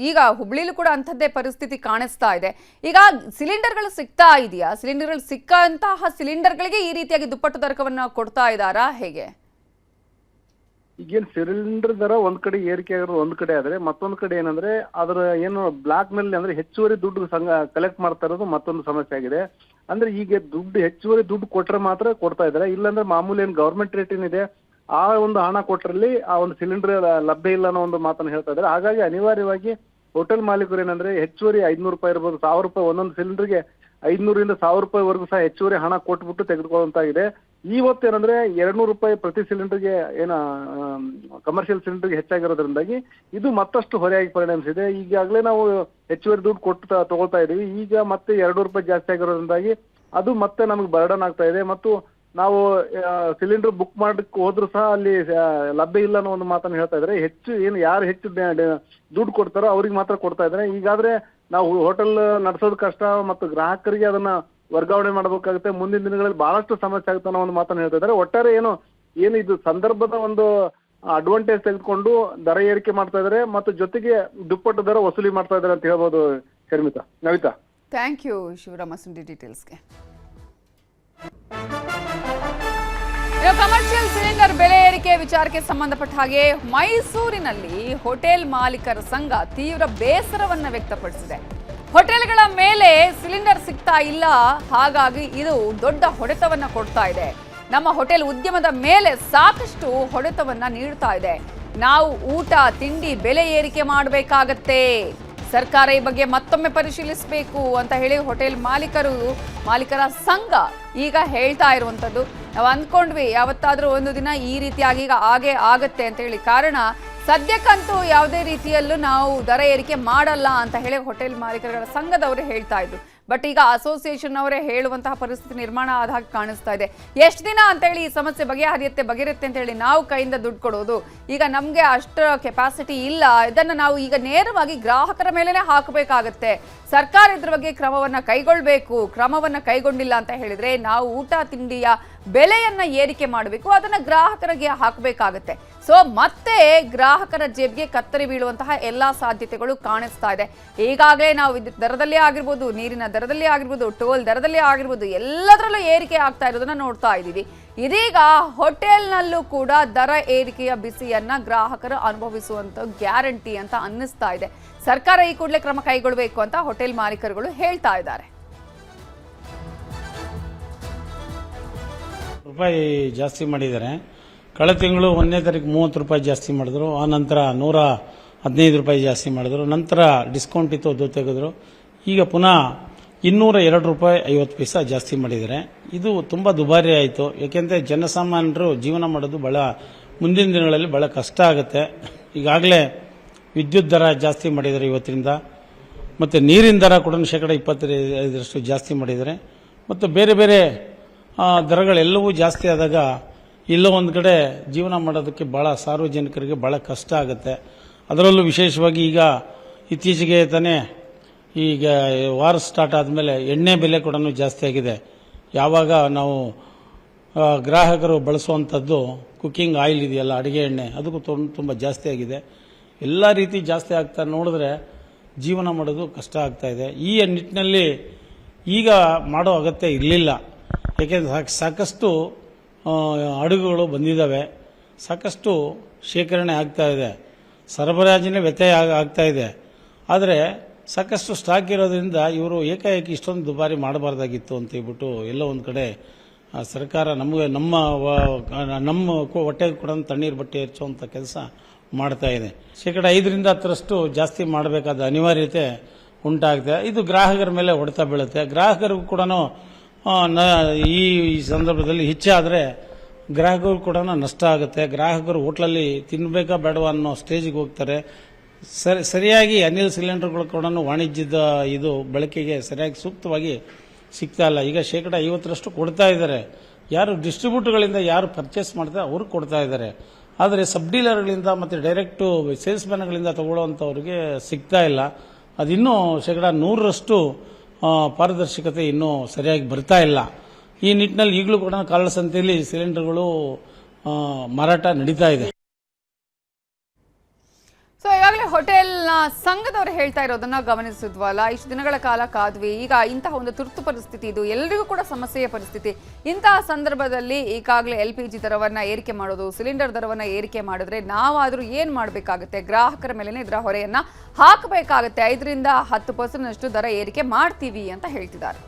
ಈಗ ಹುಬ್ಳಿಲೂ ಕೂಡ ಅಂಥದ್ದೇ ಪರಿಸ್ಥಿತಿ ಕಾಣಿಸ್ತಾ ಇದೆ. ಈಗ ಸಿಲಿಂಡರ್ಗಳು ಸಿಗ್ತಾ ಇದೆಯಾ? ಸಿಲಿಂಡರ್ಗಳು ಸಿಕ್ಕಂತಹ ಸಿಲಿಂಡರ್ಗಳಿಗೆ ಈ ರೀತಿಯಾಗಿ ದುಪ್ಪಟ್ಟು ದರವನ್ನು ಕೊಡ್ತಾ ಇದ್ದಾರಾ, ಹೇಗೆ? ಈಗೇನು ಸಿಲಿಂಡರ್ ದರ ಒಂದ್ ಕಡೆ ಏರಿಕೆ ಆಗಿರೋದು ಒಂದ್ ಕಡೆ ಆದ್ರೆ, ಮತ್ತೊಂದ್ ಕಡೆ ಏನಂದ್ರೆ ಅದರ ಏನು ಬ್ಲಾಕ್ ನಲ್ಲಿ ಅಂದ್ರೆ ಹೆಚ್ಚುವರಿ ದುಡ್ಡು ಕಲೆಕ್ಟ್ ಮಾಡ್ತಾ ಇರೋದು ಮತ್ತೊಂದು ಸಮಸ್ಯೆ ಆಗಿದೆ. ಅಂದ್ರೆ ಈಗ ಹೆಚ್ಚುವರಿ ದುಡ್ಡು ಕೊಟ್ರೆ ಮಾತ್ರ ಕೊಡ್ತಾ ಇದಾರೆ. ಇಲ್ಲಾಂದ್ರೆ ಮಾಮೂಲಿ ಏನ್ ಗವರ್ಮೆಂಟ್ ರೇಟ್ ಏನಿದೆ ಆ ಒಂದು ಹಣ ಕೊಟ್ರಲ್ಲಿ ಆ ಒಂದು ಸಿಲಿಂಡರ್ ಲಭ್ಯ ಇಲ್ಲ ಅನ್ನೋ ಒಂದು ಮಾತನ್ನ ಹೇಳ್ತಾ ಇದ್ದಾರೆ. ಹಾಗಾಗಿ ಅನಿವಾರ್ಯವಾಗಿ ಹೋಟೆಲ್ ಮಾಲೀಕರು ಏನಂದ್ರೆ ಹೆಚ್ಚುವರಿ 500 ರೂಪಾಯಿ ಇರ್ಬೋದು, 1000 ರೂಪಾಯಿ, ಒಂದೊಂದು ಸಿಲಿಂಡರ್ಗೆ 500 ರಿಂದ 1000 ರೂಪಾಯಿವರೆಗೂ ಸಹ ಹೆಚ್ಚುವರಿ ಹಣ ಕೊಟ್ಬಿಟ್ಟು ತೆಗೆದುಕೊಳ್ಳುವಂತಾಗಿದೆ. ಇವತ್ತೇನಂದ್ರೆ 200 ರೂಪಾಯಿ ಪ್ರತಿ ಸಿಲಿಂಡರ್ಗೆ ಕಮರ್ಷಿಯಲ್ ಸಿಲಿಂಡರ್ಗೆ ಹೆಚ್ಚಾಗಿರೋದ್ರಿಂದಾಗಿ ಇದು ಮತ್ತಷ್ಟು ಹೊರೆಯಾಗಿ ಪರಿಣಮಿಸಿದೆ. ಈಗಾಗಲೇ ನಾವು ಹೆಚ್ಚುವರಿ ದುಡ್ಡು ಕೊಟ್ಟು ತಗೊಳ್ತಾ ಇದೀವಿ. ಈಗ ಮತ್ತೆ 200 ರೂಪಾಯಿ ಜಾಸ್ತಿ ಆಗಿರೋದ್ರಿಂದಾಗಿ ಅದು ಮತ್ತೆ ನಮಗೆ ಬರ್ಡನ್ ಆಗ್ತಾ ಇದೆ. ಮತ್ತು ನಾವು ಸಿಲಿಂಡರ್ ಬುಕ್ ಮಾಡಕ್ಕೆ ಹೋದ್ರು ಸಹ ಅಲ್ಲಿ ಲಭ್ಯ ಇಲ್ಲ ಅನ್ನೋ ಒಂದು ಮಾತನ್ನು ಹೇಳ್ತಾ ಇದ್ದಾರೆ. ಯಾರು ಹೆಚ್ಚು ದುಡ್ಡು ಕೊಡ್ತಾರೋ ಅವ್ರಿಗೆ ಮಾತ್ರ ಕೊಡ್ತಾ ಇದ್ದಾರೆ. ಈಗಾದ್ರೆ ನಾವು ಹೋಟೆಲ್ ನಡೆಸೋದು ಕಷ್ಟ ಮತ್ತು ಗ್ರಾಹಕರಿಗೆ ಅದನ್ನ ವರ್ಗಾವಣೆ ಮಾಡಬೇಕಾಗುತ್ತೆ. ಮುಂದಿನ ದಿನಗಳಲ್ಲಿ ಬಹಳಷ್ಟು ಸಮಸ್ಯೆ ಆಗುತ್ತೆ ಅನ್ನೋ ಒಂದು ಮಾತನ್ನು ಹೇಳ್ತಾ ಇದ್ದಾರೆ. ಒಟ್ಟಾರೆ ಏನು ಇದು ಸಂದರ್ಭದ ಒಂದು ಅಡ್ವಾಂಟೇಜ್ ತೆಗೆದುಕೊಂಡು ದರ ಏರಿಕೆ ಮಾಡ್ತಾ ಇದ್ದಾರೆ ಮತ್ತು ಜೊತೆಗೆ ದುಪ್ಪಟ್ಟು ದರ ವಸೂಲಿ ಮಾಡ್ತಾ ಇದ್ದಾರೆ ಅಂತ ಹೇಳ್ಬೋದು. ನವಿತಾ, ಥ್ಯಾಂಕ್ ಯು ಶಿವರಾಮ ಸುಂಡಿ ಡೀಟೇಲ್ಸ್ಗೆ. ಕಮರ್ಷಿಯಲ್ ಸಿಲಿಂಡರ್ ಬೆಲೆ ಏರಿಕೆ ವಿಚಾರಕ್ಕೆ ಸಂಬಂಧಪಟ್ಟ ಹಾಗೆ ಮೈಸೂರಿನಲ್ಲಿ ಹೋಟೆಲ್ ಮಾಲೀಕರ ಸಂಘ ತೀವ್ರ ಬೇಸರವನ್ನು ವ್ಯಕ್ತಪಡಿಸಿದೆ. ಹೋಟೆಲ್ಗಳ ಮೇಲೆ ಸಿಲಿಂಡರ್ ಸಿಗ್ತಾ ಇಲ್ಲ, ಹಾಗಾಗಿ ಇದು ದೊಡ್ಡ ಹೊಡೆತವನ್ನ ಕೊಡ್ತಾ ಇದೆ. ನಮ್ಮ ಹೋಟೆಲ್ ಉದ್ಯಮದ ಮೇಲೆ ಸಾಕಷ್ಟು ಹೊಡೆತವನ್ನ ನೀಡ್ತಾ ಇದೆ. ನಾವು ಊಟ ತಿಂಡಿ ಬೆಲೆ ಏರಿಕೆ ಮಾಡಬೇಕಾಗತ್ತೆ, ಸರ್ಕಾರ ಈ ಬಗ್ಗೆ ಮತ್ತೊಮ್ಮೆ ಪರಿಶೀಲಿಸಬೇಕು ಅಂತ ಹೇಳಿ ಹೋಟೆಲ್ ಮಾಲೀಕರ ಸಂಘ ಈಗ ಹೇಳ್ತಾ ಇರುವಂಥದ್ದು. ನಾವು ಅಂದ್ಕೊಂಡ್ವಿ ಯಾವತ್ತಾದ್ರೂ ಒಂದು ದಿನ ಈ ರೀತಿಯಾಗಿ ಈಗ ಹಾಗೆ ಆಗತ್ತೆ ಅಂತ ಹೇಳಿ. ಕಾರಣ ಸದ್ಯಕ್ಕಂತೂ ಯಾವುದೇ ರೀತಿಯಲ್ಲೂ ನಾವು ದರ ಏರಿಕೆ ಮಾಡಲ್ಲ ಅಂತ ಹೇಳಿ ಹೋಟೆಲ್ ಮಾಲೀಕರ ಸಂಘದವರು ಹೇಳ್ತಾ ಇದ್ರು. ಬಟ್ ಈಗ ಅಸೋಸಿಯೇಷನ್ ಅವರೇ ಹೇಳುವಂತಹ ಪರಿಸ್ಥಿತಿ ನಿರ್ಮಾಣ ಆದ ಹಾಗೆ ಕಾಣಿಸ್ತಾ ಇದೆ. ಎಷ್ಟು ದಿನ ಅಂತ ಹೇಳಿ ಈ ಸಮಸ್ಯೆ ಬಗೆಹರಿಯುತ್ತೆ ಅಂತ ಹೇಳಿ ನಾವು ಕೈಯಿಂದ ದುಡ್ಡು ಕೊಡೋದು, ಈಗ ನಮಗೆ ಅಷ್ಟರ ಕೆಪಾಸಿಟಿ ಇಲ್ಲ. ಇದನ್ನು ನಾವು ಈಗ ನೇರವಾಗಿ ಗ್ರಾಹಕರ ಮೇಲೆನೆ ಹಾಕಬೇಕಾಗತ್ತೆ. ಸರ್ಕಾರ ಇದ್ರ ಬಗ್ಗೆ ಕ್ರಮವನ್ನ ಕೈಗೊಂಡಿಲ್ಲ ಅಂತ ಹೇಳಿದ್ರೆ ನಾವು ಊಟ ತಿಂಡಿಯ ಬೆಲೆಯನ್ನ ಏರಿಕೆ ಮಾಡಬೇಕು, ಅದನ್ನ ಗ್ರಾಹಕರಿಗೆ ಹಾಕಬೇಕಾಗತ್ತೆ. ಸೊ ಮತ್ತೆ ಗ್ರಾಹಕರ ಜೇಬಿಗೆ ಕತ್ತರಿ ಬೀಳುವಂತಹ ಎಲ್ಲಾ ಸಾಧ್ಯತೆಗಳು ಕಾಣಿಸ್ತಾ ಇದೆ. ಈಗಾಗಲೇ ನಾವು ವಿದ್ಯುತ್ ದರದಲ್ಲೇ ಆಗಿರ್ಬೋದು, ನೀರಿನ ದರದಲ್ಲೇ ಆಗಿರ್ಬೋದು, ಟೋಲ್ ದರದಲ್ಲೇ ಆಗಿರ್ಬೋದು, ಎಲ್ಲದರಲ್ಲೂ ಏರಿಕೆ ಆಗ್ತಾ ಇರೋದನ್ನ ನೋಡ್ತಾ ಇದ್ದೀವಿ. ಇದೀಗ ಹೋಟೆಲ್ನಲ್ಲೂ ಕೂಡ ದರ ಏರಿಕೆಯ ಬಿಸಿಯನ್ನ ಗ್ರಾಹಕರು ಅನುಭವಿಸುವಂತ ಗ್ಯಾರಂಟಿ ಅಂತ ಅನ್ನಿಸ್ತಾ ಇದೆ. ಸರ್ಕಾರ ಈ ಕೂಡಲೇ ಕ್ರಮ ಕೈಗೊಳ್ಳಬೇಕು ಅಂತ ಹೋಟೆಲ್ ಮಾಲೀಕರುಗಳು ಹೇಳ್ತಾ ಇದ್ದಾರೆ. ರೂಪಾಯಿ ಜಾಸ್ತಿ ಮಾಡಿದ್ದಾರೆ. ಕಳೆದ ತಿಂಗಳು 1ನೇ ತಾರೀಕು 30 ರೂಪಾಯಿ ಜಾಸ್ತಿ ಮಾಡಿದ್ರು. ಆ ನಂತರ 115 ರೂಪಾಯಿ ಜಾಸ್ತಿ ಮಾಡಿದ್ರು. ನಂತರ ಡಿಸ್ಕೌಂಟ್ ಇತ್ತು, ಅದು ತೆಗೆದ್ರು. ಈಗ ಪುನಃ 202 ರೂಪಾಯಿ 50 ಪೈಸಾ ಜಾಸ್ತಿ ಮಾಡಿದ್ದಾರೆ. ಇದು ತುಂಬ ದುಬಾರಿ ಆಯಿತು. ಯಾಕೆಂದರೆ ಜನಸಾಮಾನ್ಯರು ಜೀವನ ಮಾಡೋದು ಮುಂದಿನ ದಿನಗಳಲ್ಲಿ ಬಹಳ ಕಷ್ಟ ಆಗುತ್ತೆ. ಈಗಾಗಲೇ ವಿದ್ಯುತ್ ದರ ಜಾಸ್ತಿ ಮಾಡಿದ್ದಾರೆ ಇವತ್ತಿನಿಂದ. ಮತ್ತು ನೀರಿನ ದರ ಕೂಡ -25% ಜಾಸ್ತಿ ಮಾಡಿದ್ದಾರೆ. ಮತ್ತು ಬೇರೆ ಬೇರೆ ದರಗಳೆಲ್ಲವೂ ಜಾಸ್ತಿ ಆದಾಗ ಎಲ್ಲೋ ಒಂದು ಕಡೆ ಜೀವನ ಮಾಡೋದಕ್ಕೆ ಭಾಳ ಸಾರ್ವಜನಿಕರಿಗೆ ಭಾಳ ಕಷ್ಟ ಆಗುತ್ತೆ. ಅದರಲ್ಲೂ ವಿಶೇಷವಾಗಿ ಈಗ ಇತ್ತೀಚೆಗೆ ತಾನೇ ಈಗ ವಾರ ಸ್ಟಾರ್ಟ್ ಆದಮೇಲೆ ಎಣ್ಣೆ ಬೆಲೆ ಕೂಡ ಜಾಸ್ತಿ ಆಗಿದೆ. ಯಾವಾಗ ನಾವು ಗ್ರಾಹಕರು ಬಳಸುವಂಥದ್ದು ಕುಕ್ಕಿಂಗ್ ಆಯಿಲ್ ಇದೆಯಲ್ಲ, ಅಡುಗೆ ಎಣ್ಣೆ, ಅದಕ್ಕೂ ತುಂಬ ಜಾಸ್ತಿ ಆಗಿದೆ. ಎಲ್ಲ ರೀತಿ ಜಾಸ್ತಿ ಆಗ್ತಾ ನೋಡಿದ್ರೆ ಜೀವನ ಮಾಡೋದು ಕಷ್ಟ ಆಗ್ತಾ ಇದೆ. ಈ ನಿಟ್ಟಿನಲ್ಲಿ ಈಗ ಮಾಡೋ ಅಗತ್ಯ ಇರಲಿಲ್ಲ. ಏಕೆಂದರೆ ಸಾಕಷ್ಟು ಹಡಗುಗಳು ಬಂದಿದ್ದಾವೆ, ಸಾಕಷ್ಟು ಶೇಖರಣೆ ಆಗ್ತಾ ಇದೆ, ಸರಬರಾಜಿನ ವ್ಯತ್ಯಯ ಆಗ್ತಾ ಇದೆ. ಆದರೆ ಸಾಕಷ್ಟು ಸ್ಟಾಕ್ ಇರೋದ್ರಿಂದ ಇವರು ಏಕಾಏಕಿ ಇಷ್ಟೊಂದು ದುಬಾರಿ ಮಾಡಬಾರ್ದಾಗಿತ್ತು ಅಂತ ಹೇಳ್ಬಿಟ್ಟು ಎಲ್ಲೋ ಒಂದು ಕಡೆ ಸರ್ಕಾರ ನಮ್ಮ ಹೊಟ್ಟೆಗೆ ಕೂಡ ತಣ್ಣೀರು ಬಟ್ಟೆ ಹೆಚ್ಚುವಂಥ ಕೆಲಸ ಮಾಡ್ತಾ ಇದೆ. 5% 10% ಜಾಸ್ತಿ ಮಾಡಬೇಕಾದ ಅನಿವಾರ್ಯತೆ ಉಂಟಾಗಿದೆ. ಇದು ಗ್ರಾಹಕರ ಮೇಲೆ ಹೊಡೆತ ಬೀಳುತ್ತೆ. ಗ್ರಾಹಕರಿಗೂ ಕೂಡ ಈ ಸಂದರ್ಭದಲ್ಲಿ ಹೆಚ್ಚಾದರೆ ಗ್ರಾಹಕರು ಕೂಡ ನಷ್ಟ ಆಗುತ್ತೆ. ಗ್ರಾಹಕರು ಹೋಟ್ಲಲ್ಲಿ ತಿನ್ನಬೇಕಾ ಬೇಡವಾ ಅನ್ನೋ ಸ್ಟೇಜಿಗೆ ಹೋಗ್ತಾರೆ. ಸರಿಯಾಗಿ ಅನಿಲ್ ಸಿಲಿಂಡರ್ಗಳು ಕೂಡ ವಾಣಿಜ್ಯದ ಇದು ಬಳಕೆಗೆ ಸರಿಯಾಗಿ ಸೂಕ್ತವಾಗಿ ಸಿಗ್ತಾ ಇಲ್ಲ. ಈಗ 50% ಕೊಡ್ತಾ ಇದ್ದಾರೆ. ಯಾರು ಡಿಸ್ಟ್ರಿಬ್ಯೂಟರ್ಗಳಿಂದ ಯಾರು ಪರ್ಚೇಸ್ ಮಾಡ್ತಾರೆ ಅವ್ರಿಗೆ ಕೊಡ್ತಾ ಇದ್ದಾರೆ. ಆದರೆ ಸಬ್ ಡೀಲರ್ಗಳಿಂದ ಮತ್ತು ಡೈರೆಕ್ಟು ಸೇಲ್ಸ್ ಮ್ಯಾನ್ಗಳಿಂದ ತಗೊಳ್ಳೋವಂಥವ್ರಿಗೆ ಸಿಗ್ತಾ ಇಲ್ಲ. ಅದಿನ್ನೂ 100% ಪಾರದರ್ಶಕತೆ ಇನ್ನೂ ಸರಿಯಾಗಿ ಬರ್ತಾ ಇಲ್ಲ. ಈ ನಿಟ್ಟಿನಲ್ಲಿ ಈಗಲೂ ಕೂಡ ಕಾಳಸಂತೆಯಲ್ಲಿ ಸಿಲಿಂಡರ್ಗಳು ಮಾರಾಟ ನಡೀತಾ ಇದೆ. ಸೊ ಈಗಾಗಲೇ ಹೋಟೆಲ್ನ ಸಂಘದವರು ಹೇಳ್ತಾ ಇರೋದನ್ನ ಗಮನಿಸಿದ್ವಲ್ಲ, ಇಷ್ಟು ದಿನಗಳ ಕಾಲ ಕಾದ್ವಿ. ಈಗ ಇಂತಹ ಒಂದು ತುರ್ತು ಪರಿಸ್ಥಿತಿ, ಇದು ಎಲ್ಲರಿಗೂ ಕೂಡ ಸಮಸ್ಯೆಯ ಪರಿಸ್ಥಿತಿ. ಇಂತಹ ಸಂದರ್ಭದಲ್ಲಿ ಈಗಾಗಲೇ LPG ದರವನ್ನ ಏರಿಕೆ ಮಾಡೋದು, ಸಿಲಿಂಡರ್ ದರವನ್ನ ಏರಿಕೆ ಮಾಡಿದ್ರೆ ನಾವಾದರೂ ಏನು ಮಾಡಬೇಕಾಗುತ್ತೆ? ಗ್ರಾಹಕರ ಮೇಲೆನೇ ಇದರ ಹೊರೆಯನ್ನ ಹಾಕಬೇಕಾಗುತ್ತೆ. 5% 10% ದರ ಏರಿಕೆ ಮಾಡ್ತೀವಿ ಅಂತ ಹೇಳ್ತಿದ್ದಾರೆ.